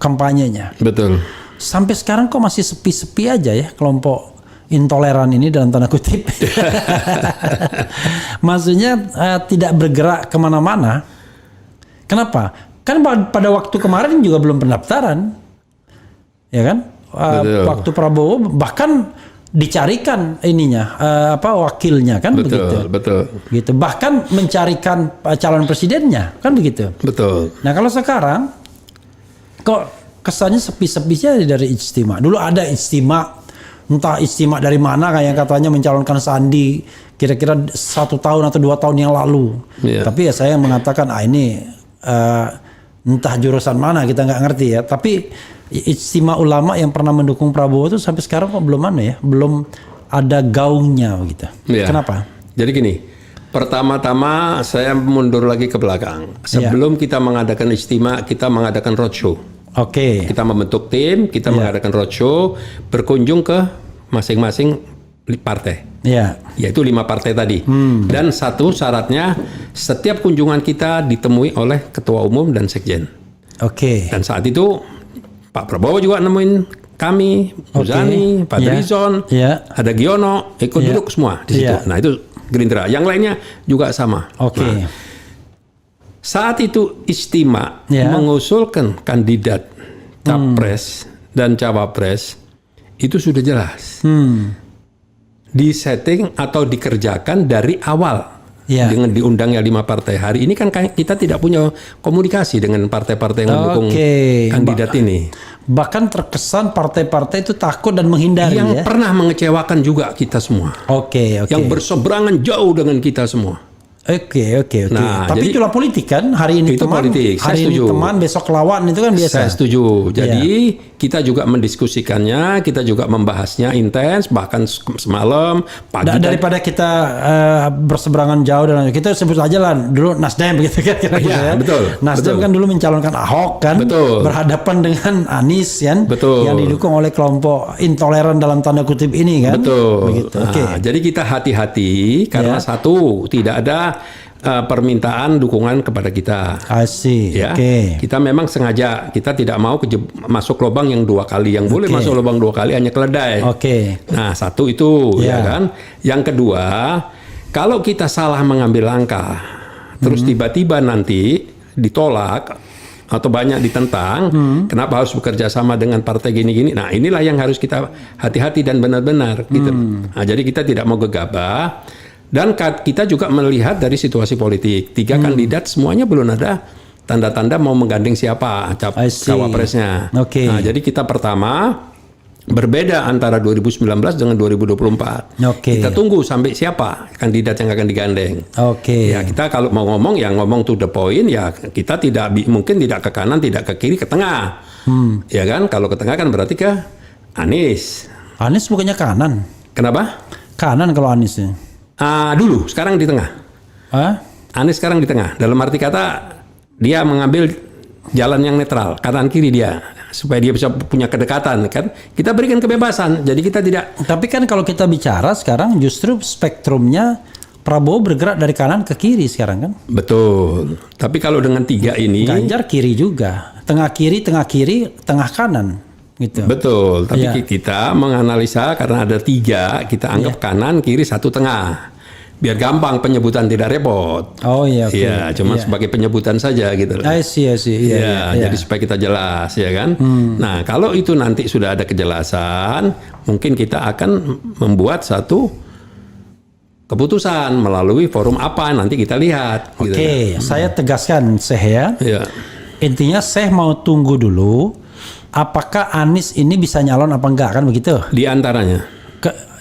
kampanyenya. Betul. Sampai sekarang kok masih sepi-sepi aja ya kelompok intoleran ini dalam tanda kutip. Maksudnya tidak bergerak kemana-mana. Kenapa? Kan pada waktu kemarin juga belum pendaftaran, ya kan? Waktu Prabowo bahkan dicarikan wakilnya kan begitu. Betul. Gitu. Bahkan mencarikan calon presidennya kan begitu. Betul. Nah kalau sekarang kok kesannya sepi-sepi aja dari ijtima. Dulu ada ijtima, entah ijtima dari mana kayak katanya mencalonkan Sandi kira-kira 1 tahun atau 2 tahun yang lalu. Yeah. Tapi ya saya mengatakan ini entah jurusan mana kita nggak ngerti ya. Tapi ijtima ulama yang pernah mendukung Prabowo itu sampai sekarang kok belum belum ada gaungnya gitu. Yeah. Kenapa? Jadi gini, pertama-tama saya mundur lagi ke belakang. Sebelum kita mengadakan ijtima, kita mengadakan roadshow. Oke. Kita membentuk tim, kita mengadakan roadshow, berkunjung ke masing-masing partai. Yaitu 5 partai tadi. Dan satu syaratnya setiap kunjungan kita ditemui oleh ketua umum dan sekjen. Oke. Dan saat itu Pak Prabowo juga nemuin kami, Muzani, Pak Drizon, ada Giono, ikut duduk semua di situ. Nah itu Gerindra. Yang lainnya juga sama. Oke. Nah, saat itu ijtima mengusulkan kandidat capres dan cawapres itu sudah jelas. Di setting atau dikerjakan dari awal dengan diundangnya 5 partai. Hari ini kan kita tidak punya komunikasi dengan partai-partai yang mendukung kandidat ini. Bahkan terkesan partai-partai itu takut dan menghindari yang pernah mengecewakan juga kita semua. Yang berseberangan jauh dengan kita semua. Oke. Nah, tapi itulah politik kan, hari ini itu teman, politik. hari ini teman, besok lawan, itu kan biasa. Saya setuju. Jadi kita juga mendiskusikannya, kita juga membahasnya intens, bahkan semalam pagi. Daripada kita berseberangan jauh dan kita sebut aja lah dulu Nasdem gitu kan. Betul. Nasdem kan dulu mencalonkan Ahok kan, berhadapan dengan Anies kan, yang didukung oleh kelompok intoleran dalam tanda kutip ini kan. Betul. Nah, jadi kita hati-hati karena satu tidak ada permintaan dukungan kepada kita. Asik. Kita memang sengaja kita tidak mau masuk lubang yang 2 kali. Yang boleh masuk lubang 2 kali hanya keledai. Nah, satu itu ya kan. Yang kedua, kalau kita salah mengambil langkah, terus tiba-tiba nanti ditolak atau banyak ditentang, kenapa harus bekerja sama dengan partai gini-gini? Nah, inilah yang harus kita hati-hati dan benar-benar gitu. Nah, jadi kita tidak mau gegabah. Dan kita juga melihat dari situasi politik. 3 kandidat semuanya belum ada tanda-tanda mau menggandeng siapa cawapresnya. Nah, jadi kita pertama berbeda antara 2019 dengan 2024. Kita tunggu sampai siapa kandidat yang akan digandeng. Ya, kita kalau mau ngomong ya ngomong to the point ya, kita mungkin tidak ke kanan, tidak ke kiri, ke tengah. Ya kan? Kalau ke tengah kan berarti ke Anies. Anies bukannya kanan. Kenapa? Kanan kalau Anies ya. Dulu, sekarang di tengah. Anies sekarang di tengah. Dalam arti kata dia mengambil jalan yang netral, kanan kiri dia, supaya dia bisa punya kedekatan kan. Kita berikan kebebasan. Jadi kita tidak. Tapi kan kalau kita bicara sekarang justru spektrumnya Prabowo bergerak dari kanan ke kiri sekarang kan. Betul. Tapi kalau dengan 3 ini, Ganjar kiri juga, tengah kiri, tengah kanan. Gitu. Betul. Tapi kita menganalisa karena ada 3, kita anggap kanan, kiri, 1 tengah. Biar gampang penyebutan, tidak repot. Iya, cuma sebagai penyebutan saja gitu. Jadi supaya kita jelas ya kan. Nah, kalau itu nanti sudah ada kejelasan, mungkin kita akan membuat satu keputusan melalui forum apa nanti kita lihat. Saya tegaskan ya. Intinya saya mau tunggu dulu apakah Anies ini bisa nyalon apa enggak, kan begitu? Di antaranya.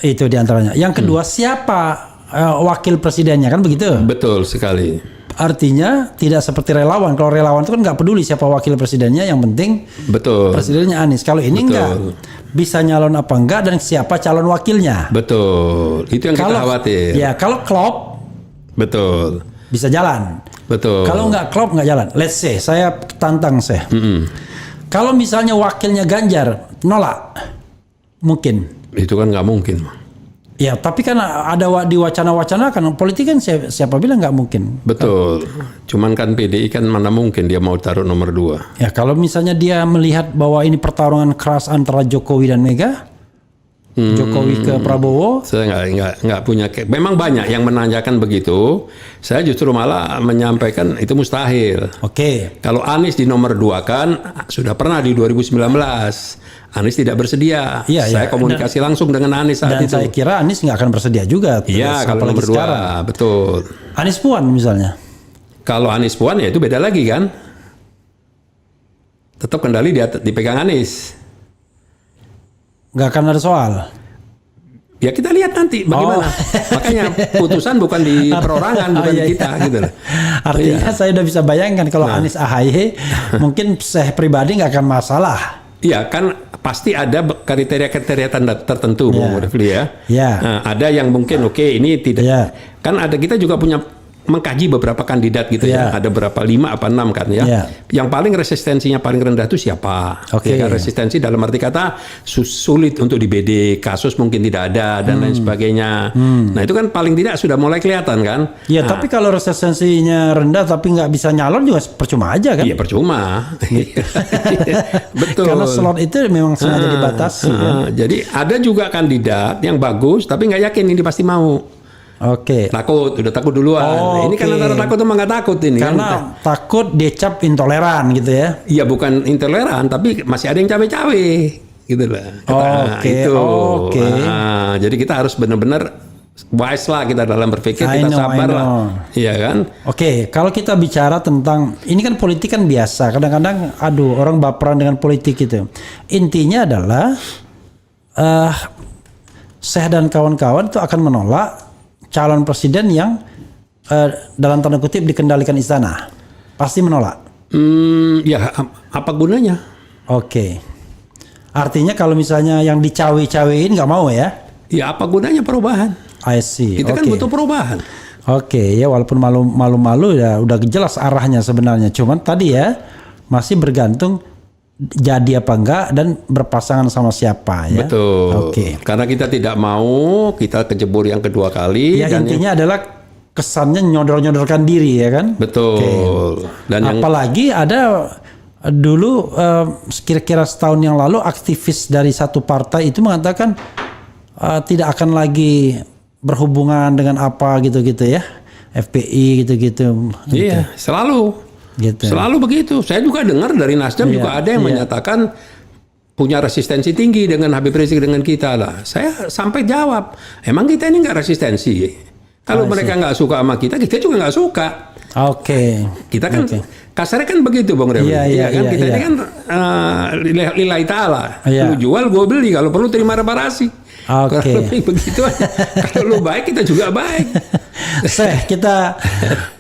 Itu diantaranya. Yang kedua siapa wakil presidennya, kan begitu? Betul sekali. Artinya tidak seperti relawan. Kalau relawan itu kan nggak peduli siapa wakil presidennya, yang penting Betul. presidennya Anies. Kalau ini Betul. enggak, bisa nyalon apa enggak dan siapa calon wakilnya. Betul. Itu yang kita khawatir. Ya, kalau klop Betul. bisa jalan. Betul. Kalau nggak klop nggak jalan. Let's say saya tantang saya. Kalau misalnya wakilnya Ganjar nolak, mungkin. Itu kan nggak mungkin. Ya, tapi kan ada di wacana-wacana kan politik kan siapa bilang nggak mungkin. Betul. Cuman kan PDI kan mana mungkin dia mau taruh nomor 2. Ya, kalau misalnya dia melihat bahwa ini pertarungan keras antara Jokowi dan Mega, Jokowi ke Prabowo, Saya nggak punya. Memang banyak yang menanyakan begitu. Saya justru malah menyampaikan itu mustahil. oke. Kalau Anies di nomor 2 kan sudah pernah di 2019. Anies tidak bersedia. Iya, Saya iya. komunikasi langsung dengan Anies saat Dan itu. saya kira Anies nggak akan bersedia juga. Iya, kalau apalagi nomor 2 sekarang. betul. Anies Puan misalnya. Kalau Anies Puan ya itu beda lagi kan. Tetap kendali dipegang Anies. Nggak akan ada soal. Ya kita lihat nanti bagaimana. Makanya putusan bukan di perorangan, bukan di kita gitu loh. Artinya saya udah bisa bayangkan kalau Anies AHY mungkin saya pribadi nggak akan masalah. Iya kan pasti ada kriteria-kriteria tertentu Bung Refli ya. Ya. Nah, ada yang mungkin oke ini tidak. Ya. Kan ada kita juga punya mengkaji beberapa kandidat gitu ya. Ada berapa 5 apa 6 kan ya. Yang paling resistensinya paling rendah itu siapa? Oke. Ya, kan, resistensi dalam arti kata sulit untuk di BD, kasus mungkin tidak ada dan lain sebagainya. Nah, itu kan paling tidak sudah mulai kelihatan kan? Ya, Nah, tapi kalau resistensinya rendah tapi nggak bisa nyalon juga percuma aja kan? iya percuma. Betul. Karena slot itu memang sengaja dibatasi. Kan? Jadi ada juga kandidat yang bagus tapi nggak yakin ini pasti mau. Oke. Udah takut duluan. Nah, ini kan Oke. antara takut sama nggak takut ini. Karena kan. takut dicap intoleran gitu ya. Iya bukan intoleran tapi masih ada yang cawe-cawe gitu lah. Oke, itu. oke. Nah, jadi kita harus benar-benar wise lah kita dalam berpikir, I kita know, sabar I lah. know. Iya kan? Oke, kalau kita bicara tentang ini kan politik kan biasa. Kadang-kadang aduh orang baperan dengan politik itu. Intinya adalah Syekh dan kawan-kawan itu akan menolak calon presiden yang dalam tanda kutip dikendalikan istana. Pasti menolak. Ya apa gunanya? Oke. Artinya kalau misalnya yang dicawe-cawein nggak mau ya? Ya apa gunanya perubahan? I see. Kita kan Oke. butuh perubahan. Oke, ya walaupun malu-malu ya udah jelas arahnya sebenarnya. Cuman tadi ya masih bergantung jadi apa enggak dan berpasangan sama siapa ya. Betul. Oke. Karena kita tidak mau kita kejebur yang kedua kali. Ya dan intinya adalah kesannya nyodor-nyodorkan diri ya kan. betul. Dan yang Apalagi ada dulu kira-kira setahun yang lalu aktivis dari satu partai itu mengatakan tidak akan lagi berhubungan dengan apa gitu-gitu ya. FPI gitu-gitu. iya selalu. Gitu. Selalu begitu. Saya juga dengar dari Nasdem juga ada yang menyatakan punya resistensi tinggi dengan Habib Rizik dengan kita lah. Saya sampai jawab, emang kita ini nggak resistensi? Kalau mereka nggak suka sama kita juga nggak suka. Oke. Kita kan kasarnya kan begitu Bang Rewi. Iya, Kan? iya, Kita iya. ini kan lillahi ta'ala. Iya. Lu jual, gue beli. Kalau perlu terima reparasi. Oke. Kurang lebih begitu aja. Kalau lu baik, kita juga baik. Seh, kita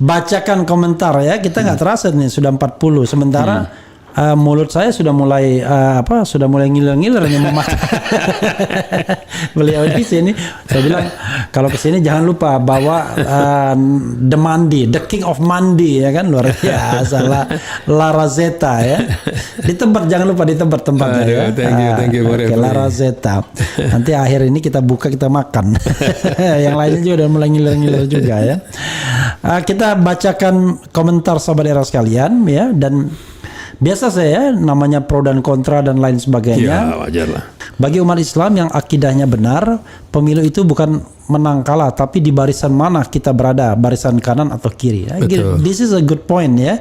bacakan komentar ya. Kita nggak terasa nih sudah 40. Sementara mulut saya sudah mulai sudah mulai ngiler-ngiler nih mau makan. Beliau di sini saya bilang kalau ke sini jangan lupa bawa the mandi, the king of mandi ya kan, luar biasa lah, La Razeta ya. Di tempat jangan lupa di tempatnya ya. Thank you, Oke, La Razeta. Nanti akhir ini kita buka kita makan. Yang lainnya juga udah mulai ngiler-ngiler juga ya. Kita bacakan komentar sahabat era sekalian ya, dan biasa saya namanya pro dan kontra dan lain sebagainya. Ya wajar lah. Bagi umat Islam yang akidahnya benar, pemilu itu bukan menang kalah, tapi di barisan mana kita berada, barisan kanan atau kiri. Betul. This is a good point ya.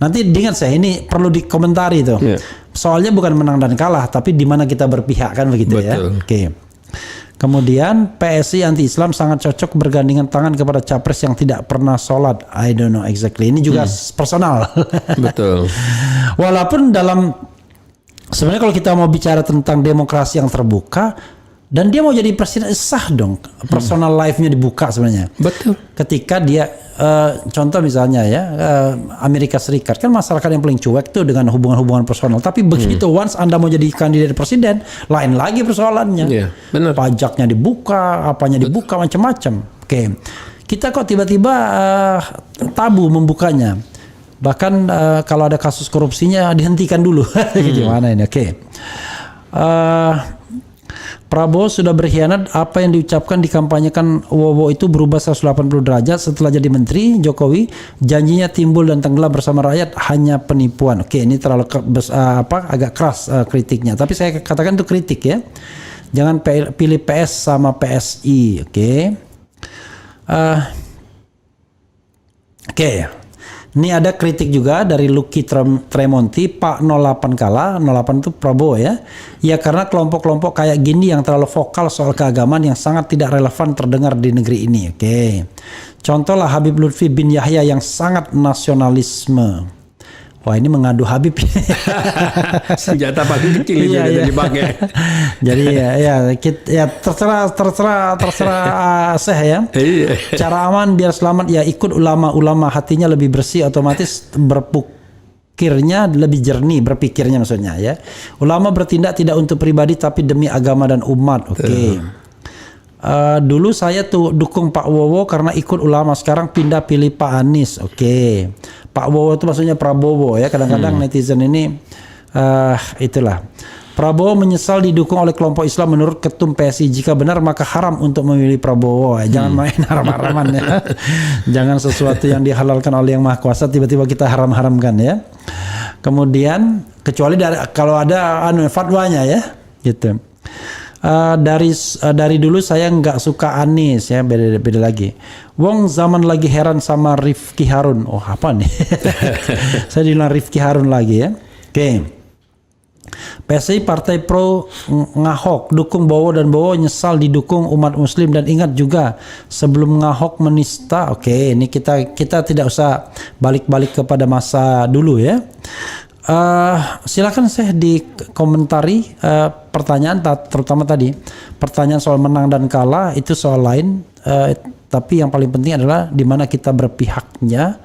Nanti ingat saya ini perlu dikomentari tuh. Yeah. Soalnya bukan menang dan kalah, tapi di mana kita berpihak kan begitu ya. Betul. Oke. Kemudian PSI anti-Islam sangat cocok bergandengan tangan kepada capres yang tidak pernah sholat. I don't know exactly. Ini juga personal. Betul. Walaupun sebenarnya kalau kita mau bicara tentang demokrasi yang terbuka, dan dia mau jadi presiden sah dong, personal life-nya dibuka sebenarnya. Betul. Ketika dia contoh misalnya ya Amerika Serikat kan masyarakat yang paling cuek tuh dengan hubungan-hubungan personal. Tapi begitu once Anda mau jadi kandidat presiden, lain lagi persoalannya. Iya, benar. Pajaknya dibuka, apanya dibuka, macam-macam. Oke. Kita kok tiba-tiba tabu membukanya. Bahkan kalau ada kasus korupsinya dihentikan dulu. Gimana ini? Oke. Prabowo sudah berkhianat, apa yang diucapkan dikampanyekan Wowo itu berubah 180 derajat setelah jadi menteri. Jokowi janjinya timbul dan tenggelam bersama rakyat hanya penipuan. Oke, ini terlalu agak keras kritiknya, tapi saya katakan itu kritik ya. Jangan pilih PS sama PSI. Oke. Ini ada kritik juga dari Lucky Tremonti, Pak 08 kalah, 08 itu Prabowo ya. Ya karena kelompok-kelompok kayak gini yang terlalu vokal soal keagamaan yang sangat tidak relevan terdengar di negeri ini. Oke. Contoh lah Habib Lutfi bin Yahya yang sangat nasionalisme. Wah ini mengadu Habib. Senjata paling kecil itu Iya. dipakai. Jadi ya terserah Syekh ya. Iya. Cara aman biar selamat ya ikut ulama hatinya lebih bersih, otomatis berpikirnya lebih jernih, berpikirnya maksudnya ya. Ulama bertindak tidak untuk pribadi tapi demi agama dan umat. Oke. Dulu saya tuh dukung Pak Wowo karena ikut ulama, sekarang pindah pilih Pak Anies. Oke. Pak Wowo itu maksudnya Prabowo ya. Kadang-kadang netizen ini itulah. Prabowo menyesal didukung oleh kelompok Islam menurut Ketum PSI. Jika benar maka haram untuk memilih Prabowo. Jangan main haram-haraman ya. Jangan sesuatu yang dihalalkan oleh Yang Maha Kuasa tiba-tiba kita haram-haramkan ya. Kemudian kecuali kalau ada fatwanya ya, gitu. Dari dulu saya nggak suka Anies ya, beda lagi. Wong zaman lagi heran sama Rifki Harun. Oh apa nih? Saya bilang Rifki Harun lagi ya. Oke. PSI Partai Pro ngahok, dukung Bowo dan Bowo nyesal didukung umat Muslim dan ingat juga sebelum ngahok menista. Oke, ini kita tidak usah balik-balik kepada masa dulu ya. Silakan saya dikomentari pertanyaan terutama tadi pertanyaan soal menang dan kalah itu soal lain, tapi yang paling penting adalah di mana kita berpihaknya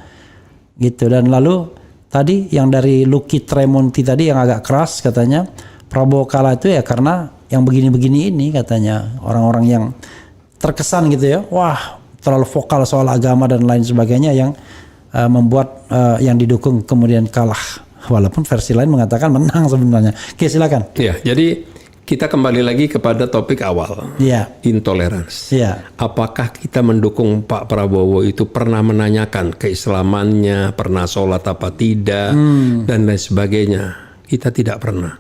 gitu. Dan lalu tadi yang dari Lucky Tremonti tadi yang agak keras katanya Prabowo kalah itu ya karena yang begini-begini ini katanya orang-orang yang terkesan gitu ya, wah terlalu vokal soal agama dan lain sebagainya yang membuat yang didukung kemudian kalah. Walaupun versi lain mengatakan menang sebenarnya. Oke, silakan. Ya, jadi kita kembali lagi kepada topik awal. Iya. Intoleransi. Iya. Apakah kita mendukung Pak Prabowo itu pernah menanyakan keislamannya, pernah sholat apa tidak, dan lain sebagainya? Kita tidak pernah.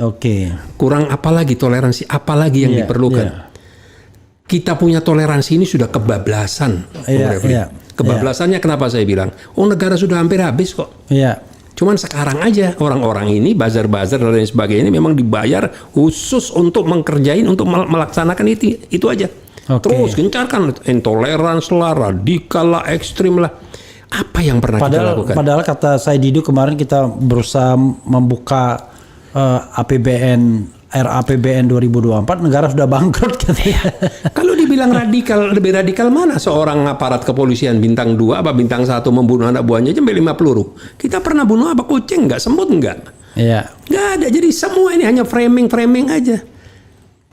Oke. Kurang apalagi toleransi, apalagi yang diperlukan? Iya. Kita punya toleransi ini sudah kebablasan. Iya. Kebablasannya kenapa saya bilang? Oh negara sudah hampir habis kok. Iya. Cuman sekarang aja orang-orang ini bazar-bazar dan lain sebagainya ini memang dibayar khusus untuk mengerjain, untuk melaksanakan itu aja. Oke. Terus gencarkan intoleransi lah, radikal lah, ekstrim lah. Apa yang pernah kita lakukan? Padahal kata saya Didu kemarin kita berusaha membuka RAPBN 2024, negara sudah bangkrut katanya. Kalau dibilang radikal, lebih radikal mana seorang aparat kepolisian bintang 2 apa bintang 1 membunuh anak buahnya sampai 5 peluru? Kita pernah bunuh apa kucing enggak, semut enggak? Iya. Nggak ada. Jadi semua ini hanya framing aja.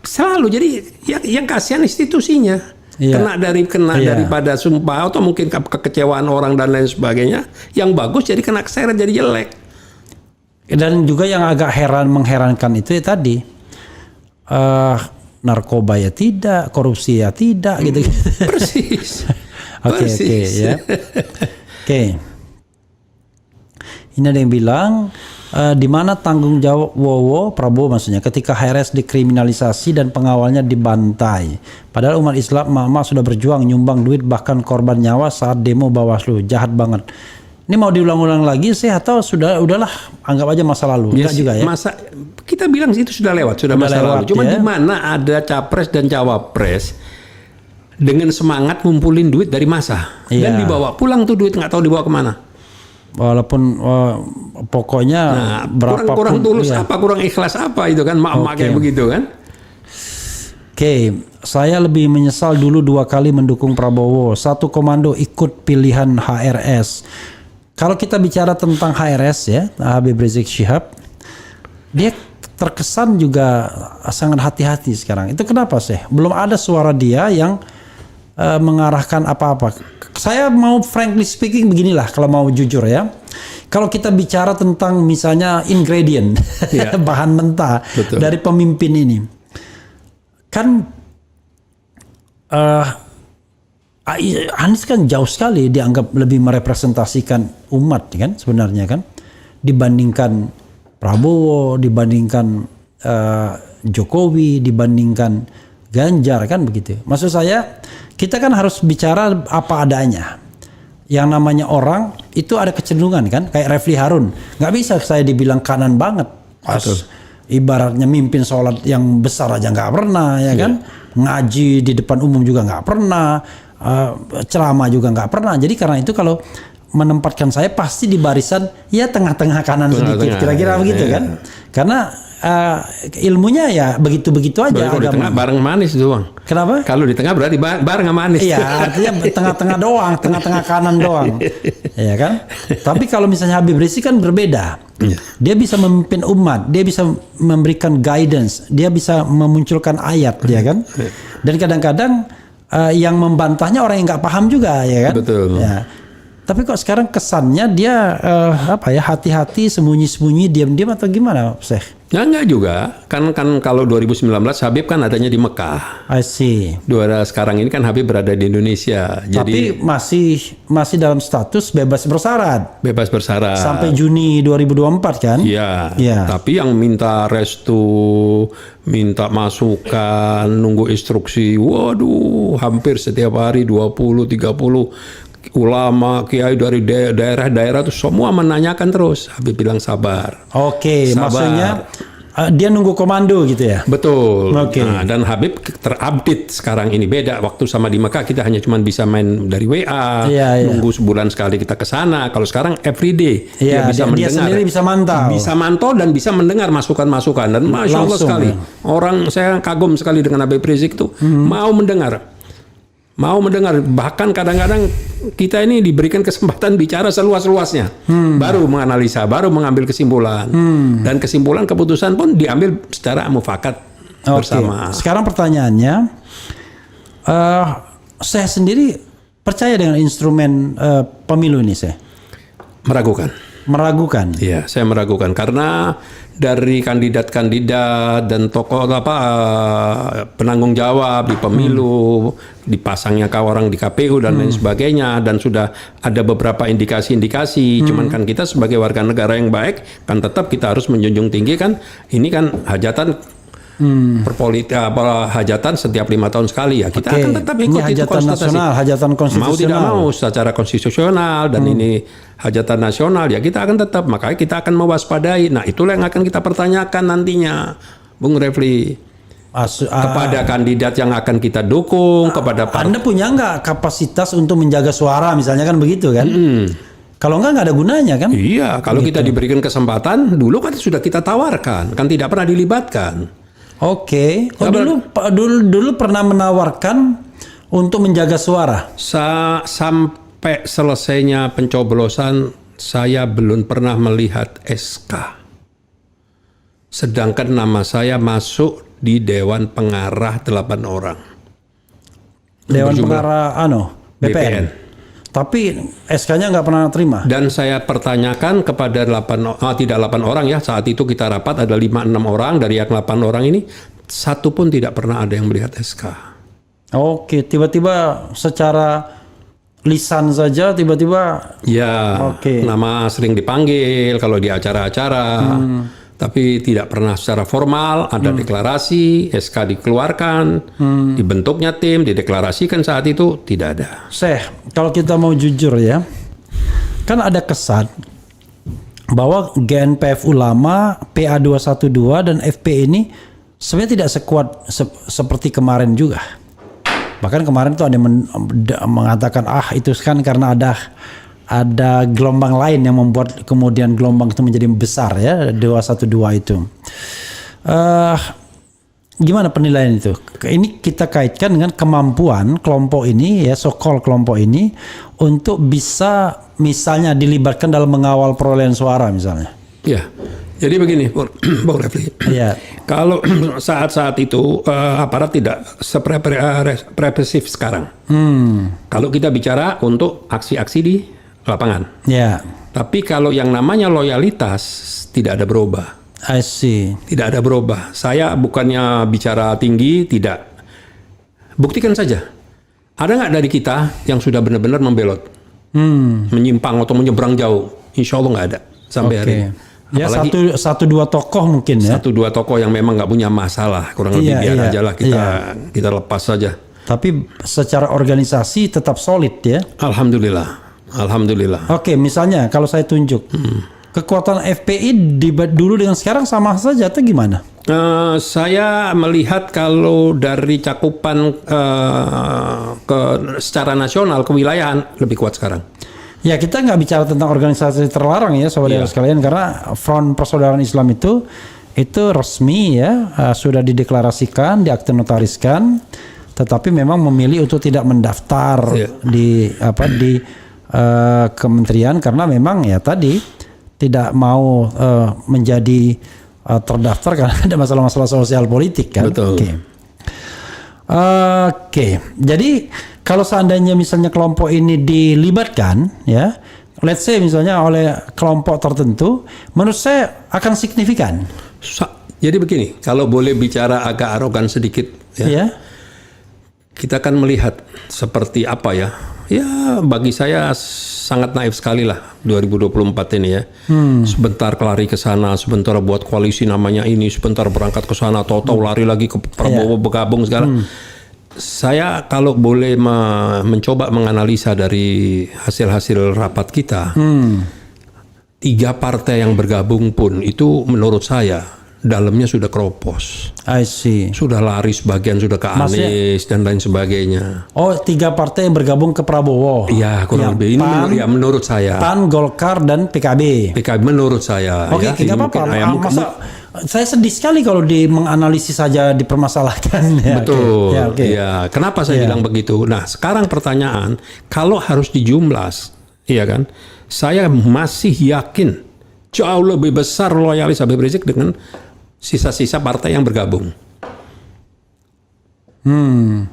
Selalu jadi yang kasihan institusinya. Iya. Kena daripada sumpah atau mungkin kekecewaan orang dan lain sebagainya. Yang bagus jadi kena keseret jadi jelek. Dan juga yang agak mengherankan itu ya tadi narkoba ya tidak, korupsi ya tidak gitu. Persis. Oke ya. Oke. Ini ada yang bilang di mana tanggung jawab Prabowo maksudnya ketika HRS dikriminalisasi dan pengawalnya dibantai. Padahal umat Islam emak-emak sudah berjuang nyumbang duit bahkan korban nyawa saat demo Bawaslu. Jahat banget. Ini mau diulang-ulang lagi sih atau udahlah anggap aja masa lalu? Enggak juga ya. Kita bilang itu sudah lewat, sudah masa lalu. Cuma ya. di mana ada capres dan cawapres dengan semangat ngumpulin duit dari massa dan dibawa pulang tuh duit nggak tahu dibawa kemana. Walaupun pokoknya berapa kurang tulus iya. apa, kurang ikhlas apa itu kan, mak-mak kayak begitu kan. Oke, saya lebih menyesal dulu 2 kali mendukung Prabowo. 1 komando ikut pilihan HRS. Kalau kita bicara tentang HRS ya, Habib Rizik Syihab, dia terkesan juga sangat hati-hati sekarang. Itu kenapa sih? Belum ada suara dia yang mengarahkan apa-apa. Saya mau frankly speaking beginilah, kalau mau jujur ya. Kalau kita bicara tentang misalnya ingredient, Ya. bahan mentah Betul. dari pemimpin ini. Kan Anies kan jauh sekali dianggap lebih merepresentasikan umat kan sebenarnya kan, dibandingkan Prabowo, dibandingkan Jokowi, dibandingkan Ganjar kan begitu. Maksud saya kita kan harus bicara apa adanya. Yang namanya orang itu ada kecenderungan kan, kayak Refli Harun, nggak bisa saya dibilang kanan banget. Pas ibaratnya mimpin sholat yang besar aja nggak pernah ya kan, ngaji di depan umum juga nggak pernah, ceramah juga nggak pernah. Jadi karena itu kalau menempatkan saya pasti di barisan ya tengah-tengah kanan sedikit, kira-kira begitu kan. Karena ilmunya ya begitu-begitu aja. Kalau di tengah bareng manis doang. Kenapa? Kalau di tengah berarti bareng sama manis. Iya, artinya tengah-tengah doang, tengah-tengah kanan doang. Iya kan? Tapi kalau misalnya Habib Rizik kan berbeda. Dia bisa memimpin umat, dia bisa memberikan guidance, dia bisa memunculkan ayat, ya kan? Dan kadang-kadang yang membantahnya orang yang nggak paham juga, ya kan? Betul. Ya. Tapi kok sekarang kesannya dia hati-hati, sembunyi-sembunyi, diam-diam atau gimana, Syekh? Ya enggak juga, kan kalau 2019 Habib kan adanya di Mekah. I see. Sekarang ini kan Habib berada di Indonesia, Tapi jadi masih dalam status bebas bersyarat bebas bersyarat. sampai Juni 2024 kan? Iya. Iya. Tapi yang minta restu, minta masukan, nunggu instruksi, waduh, hampir setiap hari 20-30 ulama, kiai dari daerah-daerah tuh semua menanyakan terus. Habib bilang sabar. Oke, Sabar. maksudnya dia nunggu komando gitu ya? Betul. Oke. Nah, dan Habib terupdate sekarang ini beda. Waktu sama di Mekah kita hanya cuma bisa main dari WA, Iya, iya. nunggu sebulan sekali kita ke sana. Kalau sekarang everyday Iya, dia bisa dia mendengar. sendiri bisa mantau. Bisa mantau dan bisa mendengar masukan-masukan. Dan masya Allah Langsung, sekali. ya. Orang saya kagum sekali dengan Habib Rizik tuh mau mendengar. Bahkan kadang-kadang kita ini diberikan kesempatan bicara seluas-luasnya, baru menganalisa, baru mengambil kesimpulan, dan kesimpulan keputusan pun diambil secara mufakat bersama. Sekarang pertanyaannya, saya sendiri percaya dengan instrumen pemilu ini, saya meragukan. Iya, saya meragukan karena dari kandidat-kandidat dan tokoh penanggung jawab di pemilu, dipasangnya orang di KPU dan lain sebagainya, dan sudah ada beberapa indikasi-indikasi. Cuman kan kita sebagai warga negara yang baik kan tetap kita harus menjunjung tinggi kan, ini kan hajatan hajatan setiap 5 tahun sekali ya. Kita akan tetap ikut ini itu hajatan nasional, hajatan konstitusional. Mau tidak mau secara konstitusional dan ini hajatan nasional ya kita akan tetap, makanya kita akan mewaspadai. Nah, itulah yang akan kita pertanyakan nantinya, Bung Refli. Kepada kandidat yang akan kita dukung, kepada Anda punya nggak kapasitas untuk menjaga suara misalnya kan begitu kan? Kalau nggak ada gunanya kan? Iya, kalau kita diberikan kesempatan, dulu kan sudah kita tawarkan, kan tidak pernah dilibatkan. Oke. Dulu pernah menawarkan untuk menjaga suara. Sampai selesainya pencoblosan, saya belum pernah melihat SK. Sedangkan nama saya masuk di Dewan Pengarah 8 orang. Dewan Pengarah BPN. Tapi SK-nya nggak pernah terima. Dan saya pertanyakan kepada 8 orang ya, saat itu kita rapat ada 5-6 orang, dari yang 8 orang ini satu pun tidak pernah ada yang melihat SK. Oke, tiba-tiba secara lisan saja tiba-tiba Ya, Oke. nama sering dipanggil kalau di acara-acara, tapi tidak pernah secara formal ada deklarasi, SK dikeluarkan, dibentuknya tim, dideklarasikan saat itu tidak ada. Kalau kita mau jujur ya, kan ada kesan bahwa GNPF Ulama, PA212 dan FP ini sebenarnya tidak sekuat seperti kemarin juga. Bahkan kemarin tuh ada yang mengatakan itu kan karena ada ada gelombang lain yang membuat kemudian gelombang itu menjadi besar ya, 212 itu. Gimana penilaian itu? Ini kita kaitkan dengan kemampuan kelompok ini ya, so-called kelompok ini untuk bisa misalnya dilibatkan dalam mengawal perolehan suara misalnya. Ya, jadi begini, Bung Refli. Iya. Kalau saat-saat itu aparat tidak serepresif sekarang. Kalau kita bicara untuk aksi-aksi di lapangan. Ya. Tapi kalau yang namanya loyalitas tidak ada berubah. I see. Tidak ada berubah. Saya bukannya bicara tinggi, tidak. Buktikan saja. Ada nggak dari kita yang sudah benar-benar membelot, menyimpang atau menyeberang jauh? Insya Allah nggak ada sampai hari ini. Ya, Apalagi satu dua tokoh mungkin ya. satu dua tokoh yang memang nggak punya masalah, kurang lebih biar aja lah kita lepas saja. Tapi secara organisasi tetap solid ya. Alhamdulillah. Oke, misalnya kalau saya tunjuk kekuatan FPI dulu dengan sekarang sama saja atau gimana? Saya melihat kalau dari cakupan secara nasional kewilayahan lebih kuat sekarang. Ya, kita nggak bicara tentang organisasi terlarang ya saudara sekalian, karena Front Persaudaraan Islam itu resmi ya, sudah dideklarasikan, diakte notariskan, tetapi memang memilih untuk tidak mendaftar di kementerian karena memang ya tadi tidak mau menjadi terdaftar karena ada masalah-masalah sosial politik kan. Betul. Oke. Jadi kalau seandainya misalnya kelompok ini dilibatkan ya, let's say misalnya oleh kelompok tertentu, menurut saya akan signifikan. Jadi begini, kalau boleh bicara agak arogan sedikit ya. Kita akan melihat seperti apa ya. Ya, bagi saya sangat naif sekali lah 2024 ini ya. Sebentar kelari ke sana, sebentar buat koalisi namanya ini, sebentar berangkat ke sana, tahu-tahu lari lagi ke Prabowo bergabung segala. Saya kalau boleh mencoba menganalisa dari hasil-hasil rapat kita, 3 partai yang bergabung pun itu menurut saya dalamnya sudah keropos. I see. Sudah lari sebagian, sudah ke Anies dan lain sebagainya. Oh, 3 partai yang bergabung ke Prabowo. Iya, kurang lebih. Ini menurut saya. PAN, Golkar, dan PKB. PKB menurut saya. Oke, tidak apa-apa. Saya sedih sekali kalau menganalisis saja dipermasalahkan. Betul. Okay. Ya, kenapa saya bilang begitu? Nah, sekarang pertanyaan, kalau harus dijumlas, iya kan? Saya masih yakin jauh lebih besar loyalis Habib Rizik dengan sisa-sisa partai yang bergabung.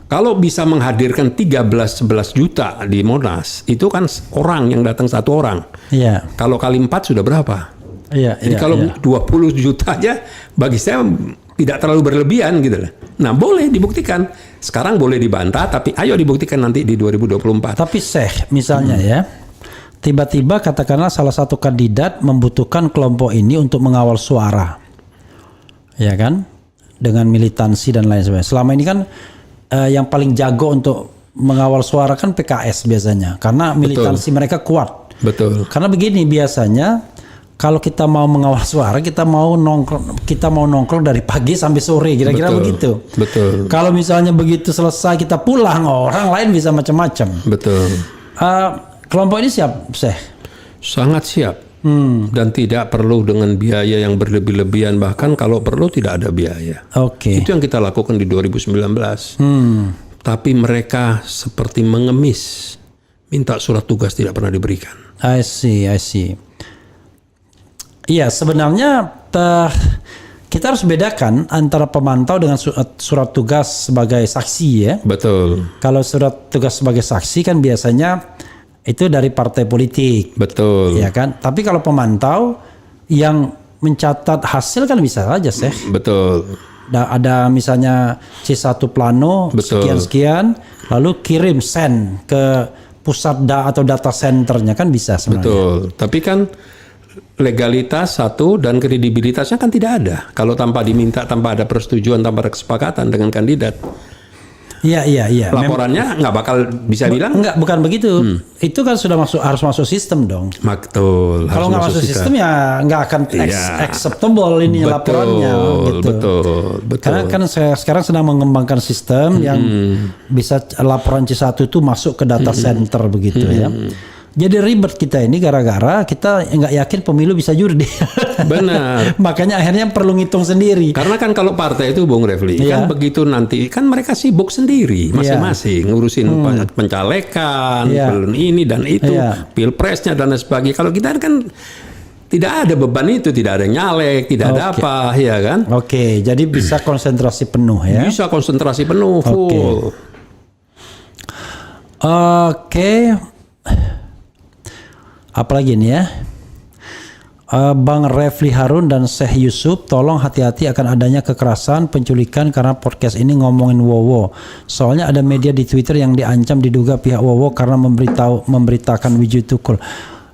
Kalau bisa menghadirkan 13-11 juta di Monas, itu kan orang yang datang 1 orang. Iya. Kalau kali 4 sudah berapa? Jadi kalau 20 juta aja bagi saya tidak terlalu berlebihan gitu lah. Nah, boleh dibuktikan. Sekarang boleh dibantah, tapi ayo dibuktikan nanti di 2024. Tapi misalnya ya, tiba-tiba katakanlah salah satu kandidat membutuhkan kelompok ini untuk mengawal suara. Ya kan? Dengan militansi dan lain sebagainya. Selama ini kan yang paling jago untuk mengawal suara kan PKS biasanya. Karena militansi mereka kuat. Betul. Karena begini biasanya, kalau kita mau mengawal suara, kita mau nongkrong dari pagi sampai sore, kira-kira begitu. Betul. Kalau misalnya begitu selesai kita pulang, orang lain bisa macam-macam. Betul. Kelompok ini siap, Syekh? Sangat siap. Dan tidak perlu dengan biaya yang berlebih-lebihan, bahkan kalau perlu tidak ada biaya. Oke. Itu yang kita lakukan di 2019. Tapi mereka seperti mengemis, minta surat tugas tidak pernah diberikan. I see. Iya, sebenarnya kita harus bedakan antara pemantau dengan surat tugas sebagai saksi ya. Betul. Kalau surat tugas sebagai saksi kan biasanya itu dari partai politik. Betul. Ya kan? Tapi kalau pemantau yang mencatat hasil kan bisa saja, Syekh. Betul. Ada misalnya C1 plano sekian-sekian, lalu kirim send ke pusat atau data centernya kan bisa sebenarnya. Betul. Tapi kan legalitas satu dan kredibilitasnya kan tidak ada kalau tanpa diminta, tanpa ada persetujuan, tanpa ada kesepakatan dengan kandidat. Iya. Laporannya nggak bakal bisa bilang. Bukan begitu. Itu kan sudah harus masuk sistem dong. Betul. Kalau nggak masuk sistem ya nggak akan acceptable ini laporannya. Gitu. Betul. Karena kan saya sekarang sedang mengembangkan sistem yang bisa laporan C1 itu masuk ke data center begitu ya. Jadi ribet kita ini gara-gara kita nggak yakin pemilu bisa jurdil. Benar. Makanya akhirnya perlu ngitung sendiri. Karena kan kalau partai itu Bung Refli Iya. kan begitu nanti kan mereka sibuk sendiri masing-masing ngurusin pencalekan, Iya. ini dan itu, Iya. pilpresnya dan lain sebagainya. Kalau kita kan tidak ada beban itu, tidak ada nyalek, tidak ada Oke. apa, ya kan? Oke, jadi bisa konsentrasi penuh ya. Bisa konsentrasi penuh, full. Oke. Apalagi nih ya? Bang Refli Harun dan Syekh Yusuf, tolong hati-hati akan adanya kekerasan, penculikan karena podcast ini ngomongin Wowo. Soalnya ada media di Twitter yang diancam diduga pihak Wowo karena memberitakan Wiju Tukul.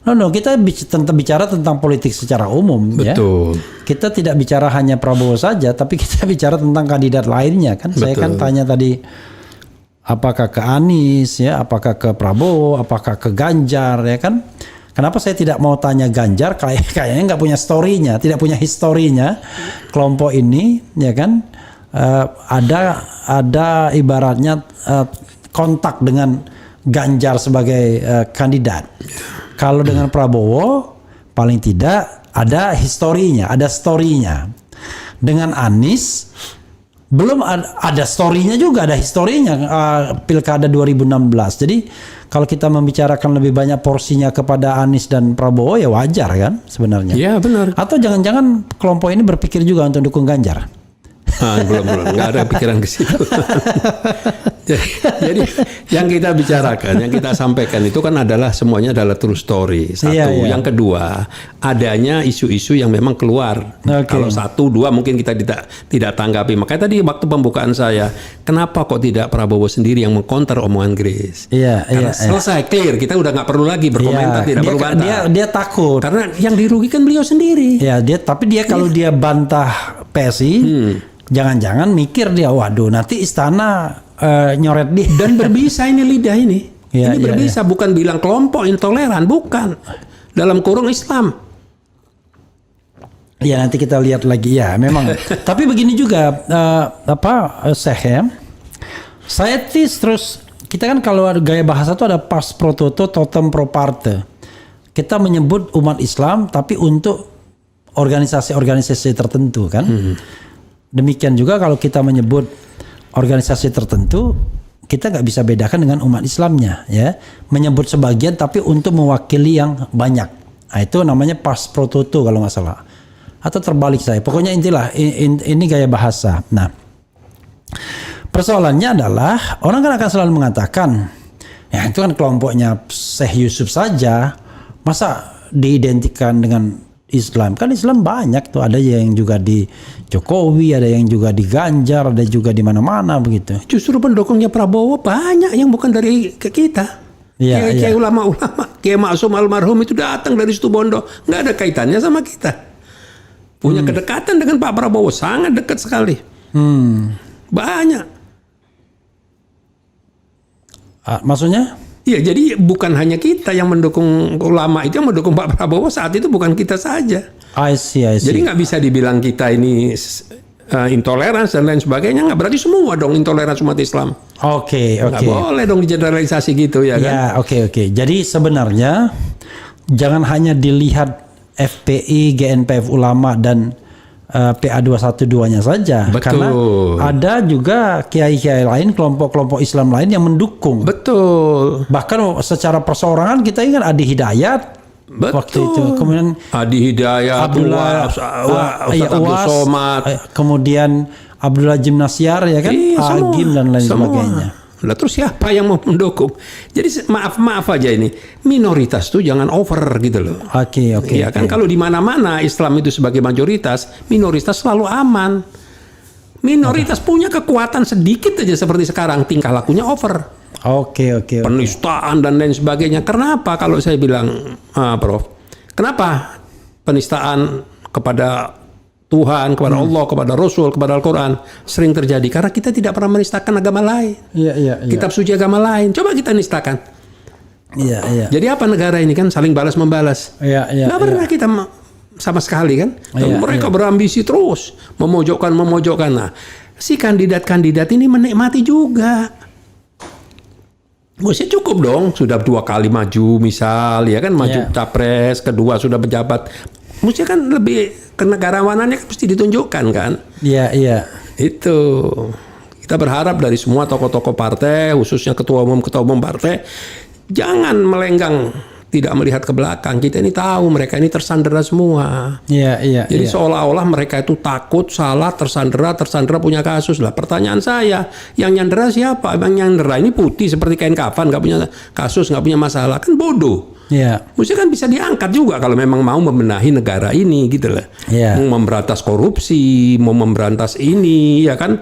No, kita tetap bicara tentang politik secara umum. Betul. Ya. Kita tidak bicara hanya Prabowo saja, tapi kita bicara tentang kandidat lainnya kan. Saya kan tanya tadi, apakah ke Anies ya, apakah ke Prabowo, apakah ke Ganjar ya kan? Kenapa saya tidak mau tanya Ganjar? Kayaknya nggak punya story-nya, tidak punya historinya kelompok ini, ya kan? Ada ibaratnya kontak dengan Ganjar sebagai kandidat. Kalau dengan Prabowo, paling tidak ada historinya, ada story-nya. Dengan Anies belum ada story-nya juga, ada historinya Pilkada 2016. Jadi kalau kita membicarakan lebih banyak porsinya kepada Anies dan Prabowo ya wajar kan sebenarnya. Iya benar. Atau jangan-jangan kelompok ini berpikir juga untuk dukung Ganjar. Belum, nggak ada pikiran ke situ. jadi yang kita bicarakan, yang kita sampaikan itu kan adalah semuanya adalah true story. Satu, Iya. yang kedua adanya isu-isu yang memang keluar. Oke. Kalau satu, dua mungkin kita tidak tanggapi. Makanya tadi waktu pembukaan saya, kenapa kok tidak Prabowo sendiri yang mengkonter omongan Grace? Iya, Karena selesai clear, kita udah nggak perlu lagi berkomentar, tidak perlu bantah. Dia takut. Karena yang dirugikan beliau sendiri. Ya, tapi dia kalau dia bantah PSI, jangan-jangan mikir dia, waduh nanti istana nyoret dia. Dan berbisa ini lidah ini. Iya, Ini iya, berbisa, bukan bilang kelompok intoleran, bukan. Dalam kurung Islam. Ya nanti kita lihat lagi ya, memang. Tapi begini juga Syekh ya. Saya terus kita kan kalau ada gaya bahasa itu ada pars pro toto, totem pro parte. Kita menyebut umat Islam tapi untuk organisasi-organisasi tertentu kan. Demikian juga kalau kita menyebut organisasi tertentu, kita nggak bisa bedakan dengan umat Islamnya ya. Menyebut sebagian tapi untuk mewakili yang banyak. Nah, itu namanya pars pro toto kalau nggak salah. Atau terbalik saya. Pokoknya intilah ini gaya bahasa. Nah, persoalannya adalah orang kan akan selalu mengatakan, ya itu kan kelompoknya Syekh Yusuf saja, masa diidentikan dengan Islam? Kan Islam banyak tuh, ada yang juga di Jokowi, ada yang juga di Ganjar, ada juga di mana-mana begitu. Justru pendukungnya Prabowo banyak yang bukan dari kita. Iya, Kiai ulama-ulama, Kiai Maksum almarhum itu datang dari Situbondo, nggak ada kaitannya sama kita. Punya kedekatan dengan Pak Prabowo, sangat dekat sekali. Banyak. Maksudnya? Iya, jadi bukan hanya kita yang mendukung ulama itu, yang mendukung Pak Prabowo saat itu bukan kita saja. I see. Jadi nggak bisa dibilang kita ini intoleransi dan lain sebagainya, nggak berarti semua dong intoleransi umat Islam. Oke. Nggak boleh dong digeneralisasi gitu ya kan? Ya, oke. Jadi sebenarnya jangan hanya dilihat FPI, GNPF Ulama dan PA212-nya saja. Betul. Karena ada juga kiai-kiai lain, kelompok-kelompok Islam lain yang mendukung. Betul. Bahkan secara perseorangan kita ingat Adi Hidayat. Betul. Waktu itu. Kemudian Adi Hidayat, Abdullah Ustaz Abdul Somad. Kemudian Abdullah Jimnasyar ya kan, Iya, semua. Agim dan lain Semua. sebagainya. Lah terus siapa yang mau mendukung? Jadi maaf aja ini, minoritas tuh jangan over gitu loh. Oke. Iya kan, kalau di mana-mana Islam itu sebagai mayoritas, minoritas selalu aman. Minoritas punya kekuatan sedikit aja seperti sekarang, tingkah lakunya over. Oke. Penistaan dan lain sebagainya. Kenapa kalau saya bilang, Prof? Kenapa penistaan kepada Tuhan, kepada Allah, kepada Rasul, kepada Al-Quran sering terjadi? Karena kita tidak pernah menistakan agama lain. Iya. Kitab suci agama lain. Coba kita nistakan. Iya. Jadi apa negara ini kan saling balas membalas. Iya. Nggak pernah kita sama sekali kan. Tapi mereka berambisi terus memojokkan. Nah, si kandidat-kandidat ini menikmati juga. Mesti cukup dong, sudah 2 kali maju misal, ya kan maju capres, kedua sudah pejabat. Mesti kan lebih kenegarawanannya kan mesti ditunjukkan kan. Iya, iya. Itu. Kita berharap dari semua tokoh-tokoh partai, khususnya ketua umum partai, jangan melenggang, tidak melihat ke belakang. Kita ini tahu mereka ini tersandera semua. Iya, iya. Jadi iya. seolah-olah mereka itu takut, salah, tersandera punya kasus lah. Pertanyaan saya, yang nyandera siapa? Yang nyandera ini putih seperti kain kafan, nggak punya kasus, nggak punya masalah, kan bodoh. Iya. Mesti kan bisa diangkat juga kalau memang mau membenahi negara ini gitu lah. Iya. Mau memberantas korupsi, mau memberantas ini, ya kan.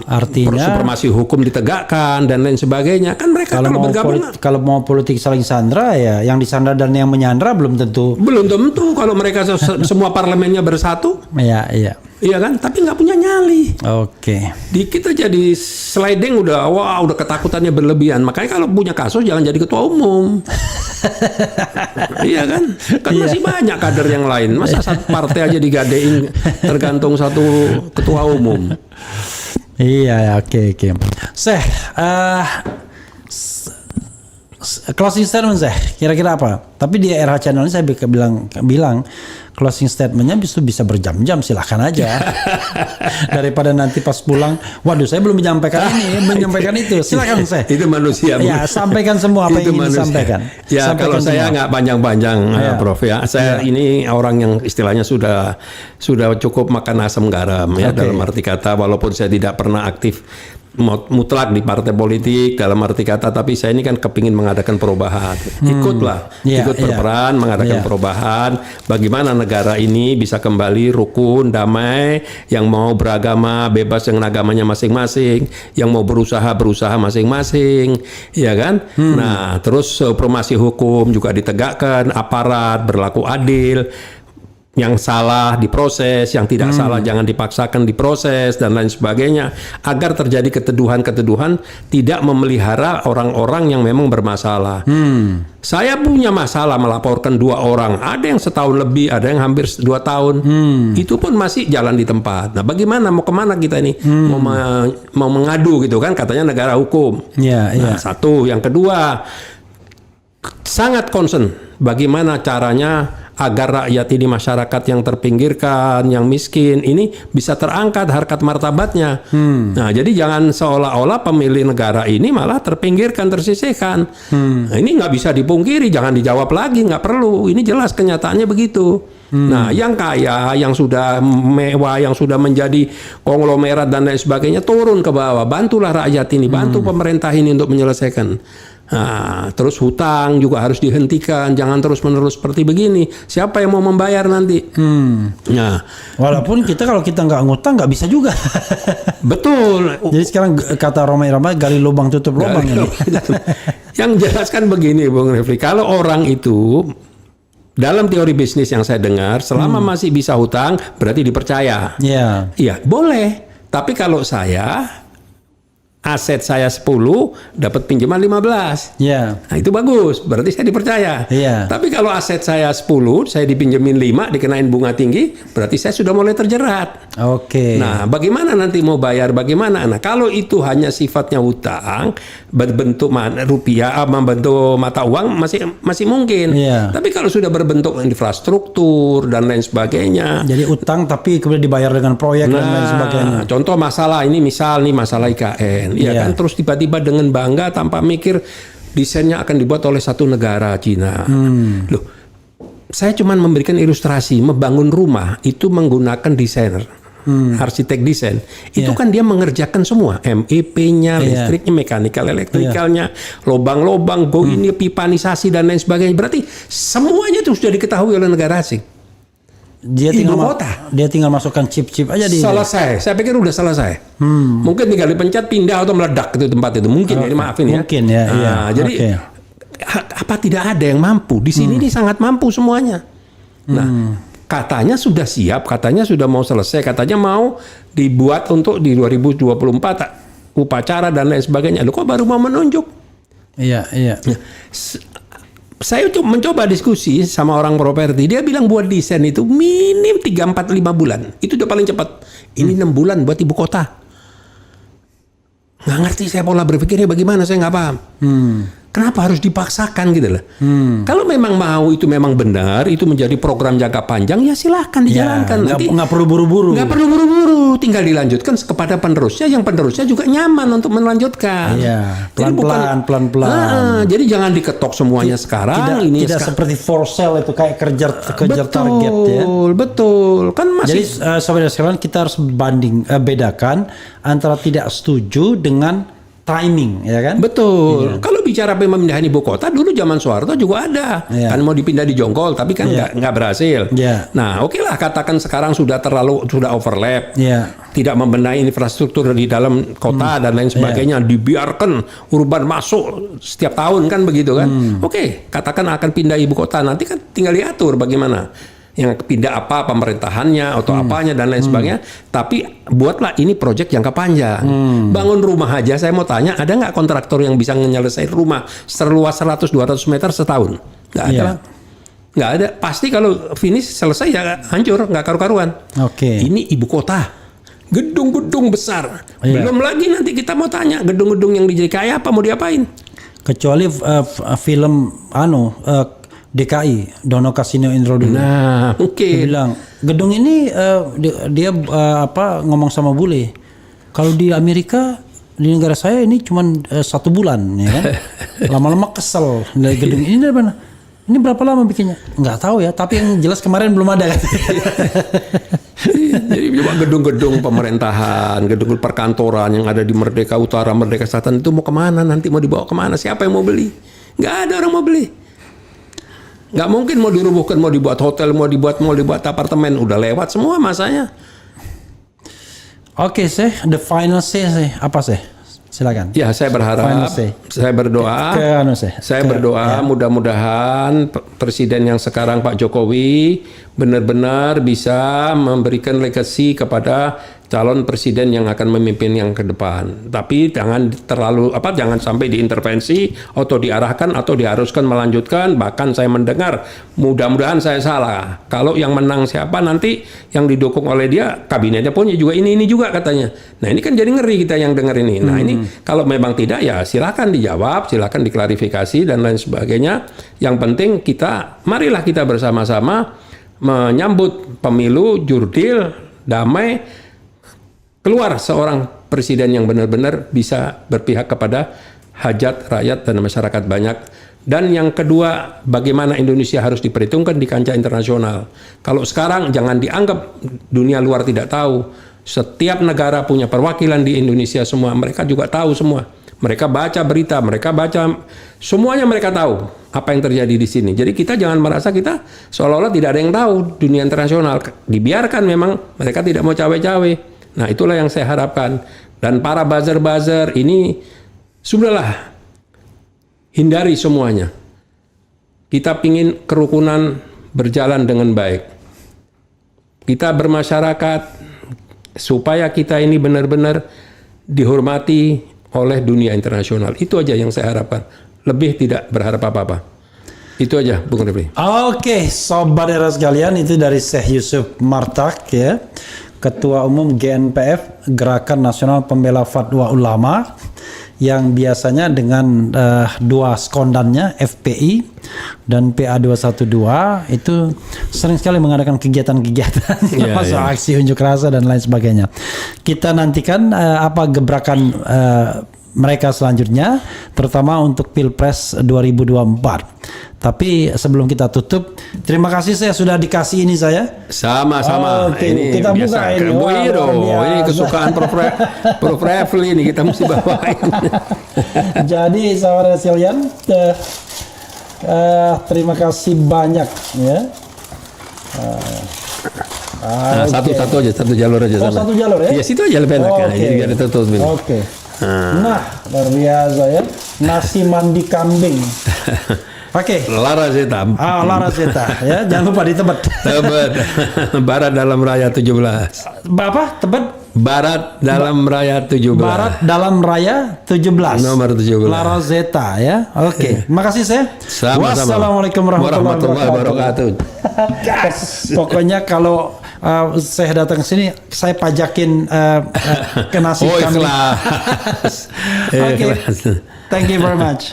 Artinya supremasi hukum ditegakkan dan lain sebagainya. Kan mereka kalau bergabung kalau mau politik saling sandra ya, yang disandra dan yang menyandra belum tentu. belum tentu kalau mereka semua parlemennya bersatu. Iya, iya. Iya kan, tapi nggak punya nyali. Oke. Di kita jadi sliding udah ketakutannya berlebihan. Makanya kalau punya kasus jangan jadi ketua umum. Iya kan? Kan masih banyak kader yang lain. Masa satu partai aja digadein tergantung satu ketua umum. Iya, oke. Closing statement kira-kira apa? Tapi di RH Channel ini saya bilang closing statementnya bisa berjam-jam, silahkan aja. Daripada nanti pas pulang, waduh saya belum menyampaikan itu. Silahkan Itu manusia. Ya, sampaikan semua apa yang ingin disampaikan. Ya Sampaikan kalau saya semua. nggak panjang-panjang, Prof ya. Saya ini orang yang istilahnya sudah cukup makan asam garam ya, dalam arti kata walaupun saya tidak pernah aktif mutlak di partai politik dalam arti kata, tapi saya ini kan kepingin mengadakan perubahan. Ikut berperan mengadakan perubahan. Bagaimana negara ini bisa kembali rukun, damai, yang mau beragama bebas dengan agamanya masing-masing, yang mau berusaha masing-masing, ya kan? Nah, terus supremasi hukum juga ditegakkan, aparat berlaku adil. Yang salah diproses, yang tidak salah jangan dipaksakan diproses dan lain sebagainya, agar terjadi keteduhan tidak memelihara orang-orang yang memang bermasalah. Saya punya masalah melaporkan 2 orang, ada yang setahun lebih, ada yang hampir 2 tahun, itu pun masih jalan di tempat. Nah, bagaimana mau kemana kita ini? Mau mengadu gitu kan, katanya negara hukum. Nah, satu, yang kedua sangat concern bagaimana caranya agar rakyat ini, masyarakat yang terpinggirkan, yang miskin ini bisa terangkat harkat martabatnya. Nah, jadi jangan seolah-olah pemilih negara ini malah terpinggirkan, tersisihkan. Nah, ini nggak bisa dipungkiri, jangan dijawab lagi, nggak perlu. Ini jelas kenyataannya begitu. Nah, yang kaya, yang sudah mewah, yang sudah menjadi konglomerat dan lain sebagainya turun ke bawah, bantulah rakyat ini, bantu pemerintah ini untuk menyelesaikan. Nah, terus hutang juga harus dihentikan, jangan terus-menerus seperti begini. Siapa yang mau membayar nanti? Nah, walaupun kalau kita nggak ngutang nggak bisa juga. Betul. Jadi sekarang kata Romai gali lubang tutup lubang ini. Yang jelaskan begini, Bung Refli, kalau orang itu dalam teori bisnis yang saya dengar, selama masih bisa hutang berarti dipercaya. Iya, boleh. Tapi kalau aset saya 10, dapat pinjaman 15. Nah, itu bagus, berarti saya dipercaya. Tapi kalau aset saya 10, saya dipinjemin 5, dikenain bunga tinggi, berarti saya sudah mulai terjerat. Nah, bagaimana nanti mau bayar, bagaimana? Nah, kalau itu hanya sifatnya hutang, berbentuk rupiah, membentuk mata uang, masih mungkin. Tapi kalau sudah berbentuk infrastruktur dan lain sebagainya. Jadi utang tapi kemudian dibayar dengan proyek dan lain sebagainya. Contoh masalah ini, masalah IKN. Ya kan, terus tiba-tiba dengan bangga tanpa mikir desainnya akan dibuat oleh satu negara, Cina. Loh, saya cuma memberikan ilustrasi, membangun rumah itu menggunakan desainer, arsitek desain. Itu kan dia mengerjakan semua, MEP-nya, listriknya, mekanikal, elektrikalnya, lobang-lobang, ini pipanisasi dan lain sebagainya. Berarti semuanya itu sudah diketahui oleh negara asing. Dia tinggal masukkan chip-chip aja di selesai. Saya pikir udah selesai. Mungkin tinggal dipencet, pindah atau meledak itu tempat itu. Mungkin ya, maafin ya. Mungkin ya. Jadi apa tidak ada yang mampu? Di sini ini sangat mampu semuanya. Nah, katanya sudah siap, katanya sudah mau selesai, katanya mau dibuat untuk di 2024 upacara dan lain sebagainya. Loh, kok baru mau menunjuk? Iya. Saya mencoba diskusi sama orang properti, dia bilang buat desain itu minim 3, 4, 5 bulan. Itu udah paling cepat. Ini 6 bulan buat ibu kota. Nggak ngerti saya pola berpikirnya bagaimana, saya nggak paham. Kenapa harus dipaksakan gitu loh? Kalau memang mau itu memang benar, itu menjadi program jangka panjang, ya silahkan dijalankan. Nanti nggak perlu buru-buru. nggak perlu buru-buru, tinggal dilanjutkan kepada penerusnya, yang penerusnya juga nyaman untuk melanjutkan. Iya, Jadi bukan- pelan-pelan. jadi jangan diketok semuanya sekarang. Tidak seperti for sale itu kayak kejar target ya. Betul. Kan Jadi masih saudara sekalian, kita harus bedakan antara tidak setuju dengan timing, ya kan? betul. Kalau bicara pemindahan ibu kota, dulu zaman Soeharto juga ada. Iya. Kan mau dipindah di Jonggol, tapi kan nggak berhasil. Iya. Nah, oke lah, katakan sekarang sudah overlap. Iya. Tidak membenahi infrastruktur di dalam kota dan lain sebagainya, dibiarkan urban masuk setiap tahun kan begitu kan. Oke, katakan akan pindah ibu kota, nanti kan tinggal diatur bagaimana yang pindah apa pemerintahannya atau apanya dan lain sebagainya. Tapi buatlah ini proyek jangka panjang. Bangun rumah aja, saya mau tanya, ada nggak kontraktor yang bisa menyelesaikan rumah seluas 100-200 meter setahun? Nggak ada. Iya. Nggak ada. Pasti kalau finish selesai ya hancur, nggak karu-karuan. Oke. Ini ibu kota, gedung-gedung besar. Iya. Belum lagi nanti kita mau tanya gedung-gedung yang dijadikan kayak apa mau diapain? Kecuali film DKI, Dono Kasino Indro dulu. Nah, oke. Dia bilang gedung ini dia ngomong sama bule. Kalau di Amerika, di negara saya ini cuma 1 bulan, ya kan? Lama-lama kesel. Dari gedung ini dari mana? Ini berapa lama bikinnya? Nggak tahu ya. Tapi yang jelas kemarin belum ada. Jadi coba gedung-gedung pemerintahan, gedung perkantoran yang ada di Merdeka Utara, Merdeka Selatan itu mau kemana? Nanti mau dibawa kemana? Siapa yang mau beli? Nggak ada orang mau beli. Nggak mungkin mau dirubuhkan, mau dibuat hotel, mau dibuat apartemen, udah lewat semua masanya. Oke, the final say, apa sih? Silakan. Ya, saya berharap, Final say. saya berdoa, saya berdoa mudah-mudahan Presiden yang sekarang Pak Jokowi benar-benar bisa memberikan legasi kepada calon presiden yang akan memimpin yang ke depan. Tapi jangan jangan sampai diintervensi atau diarahkan atau diharuskan melanjutkan. Bahkan saya mendengar, mudah-mudahan saya salah. Kalau yang menang siapa nanti yang didukung oleh dia, kabinetnya punya juga ini juga katanya. Nah, ini kan jadi ngeri kita yang dengar ini. Nah, ini kalau memang tidak ya silakan dijawab, silakan diklarifikasi dan lain sebagainya. Yang penting marilah kita bersama-sama menyambut pemilu jurdil, damai, keluar seorang presiden yang benar-benar bisa berpihak kepada hajat rakyat dan masyarakat banyak. Dan yang kedua, bagaimana Indonesia harus diperhitungkan di kancah internasional. Kalau sekarang jangan dianggap dunia luar tidak tahu. Setiap negara punya perwakilan di Indonesia semua. Mereka juga tahu semua. Mereka baca berita, semuanya mereka tahu apa yang terjadi di sini. Jadi kita jangan merasa kita seolah-olah tidak ada yang tahu dunia internasional. Dibiarkan memang mereka tidak mau cawe-cawe. Nah, itulah yang saya harapkan. Dan para buzzer-buzzer ini sudahlah, hindari semuanya. Kita ingin kerukunan berjalan dengan baik. Kita bermasyarakat supaya kita ini benar-benar dihormati oleh dunia internasional. Itu aja yang saya harapkan. Lebih tidak berharap apa-apa. Itu aja, Bung Refli. Oke, sobat era sekalian, itu dari Syekh Yusuf Martak ya, Ketua Umum GNPF, Gerakan Nasional Pembela Fatwa Ulama, yang biasanya dengan dua sekondannya FPI dan PA212 itu sering sekali mengadakan kegiatan-kegiatan termasuk aksi unjuk rasa dan lain sebagainya. Kita nantikan apa gebrakan mereka selanjutnya, terutama untuk Pilpres 2024. Tapi sebelum kita tutup, terima kasih saya sudah dikasih ini saya. Sama-sama. Oke, ini kita biasa. buka ini. Ini kesukaan Prof. Refli ini kita mesti bawain. Jadi saudara sekalian, terima kasih banyak ya. Nah, satu aja, satu jalur aja. Oh, satu jalur ya? Iya, situ aja lebih enak. Oke. Jadi biar tertutup. Oke. Nah, luar biasa ya. Nasi mandi kambing. Oke. Lara Zeta. Lara Zeta ya, jangan lupa ditebet. Tebet. Barat dalam raya 17. Apa? Tebet? Barat dalam raya 17. Barat dalam raya 17. Nomor 17. Lara Zeta ya. Oke. Makasih saya. Sama-sama. Wassalamualaikum warahmatullahi wabarakatuh. wabarakatuh. Pokoknya kalau saya datang ke sini, saya pajakin ke nasi Oh, kami. ikhlas. Oke, Ikhlas. thank you very much.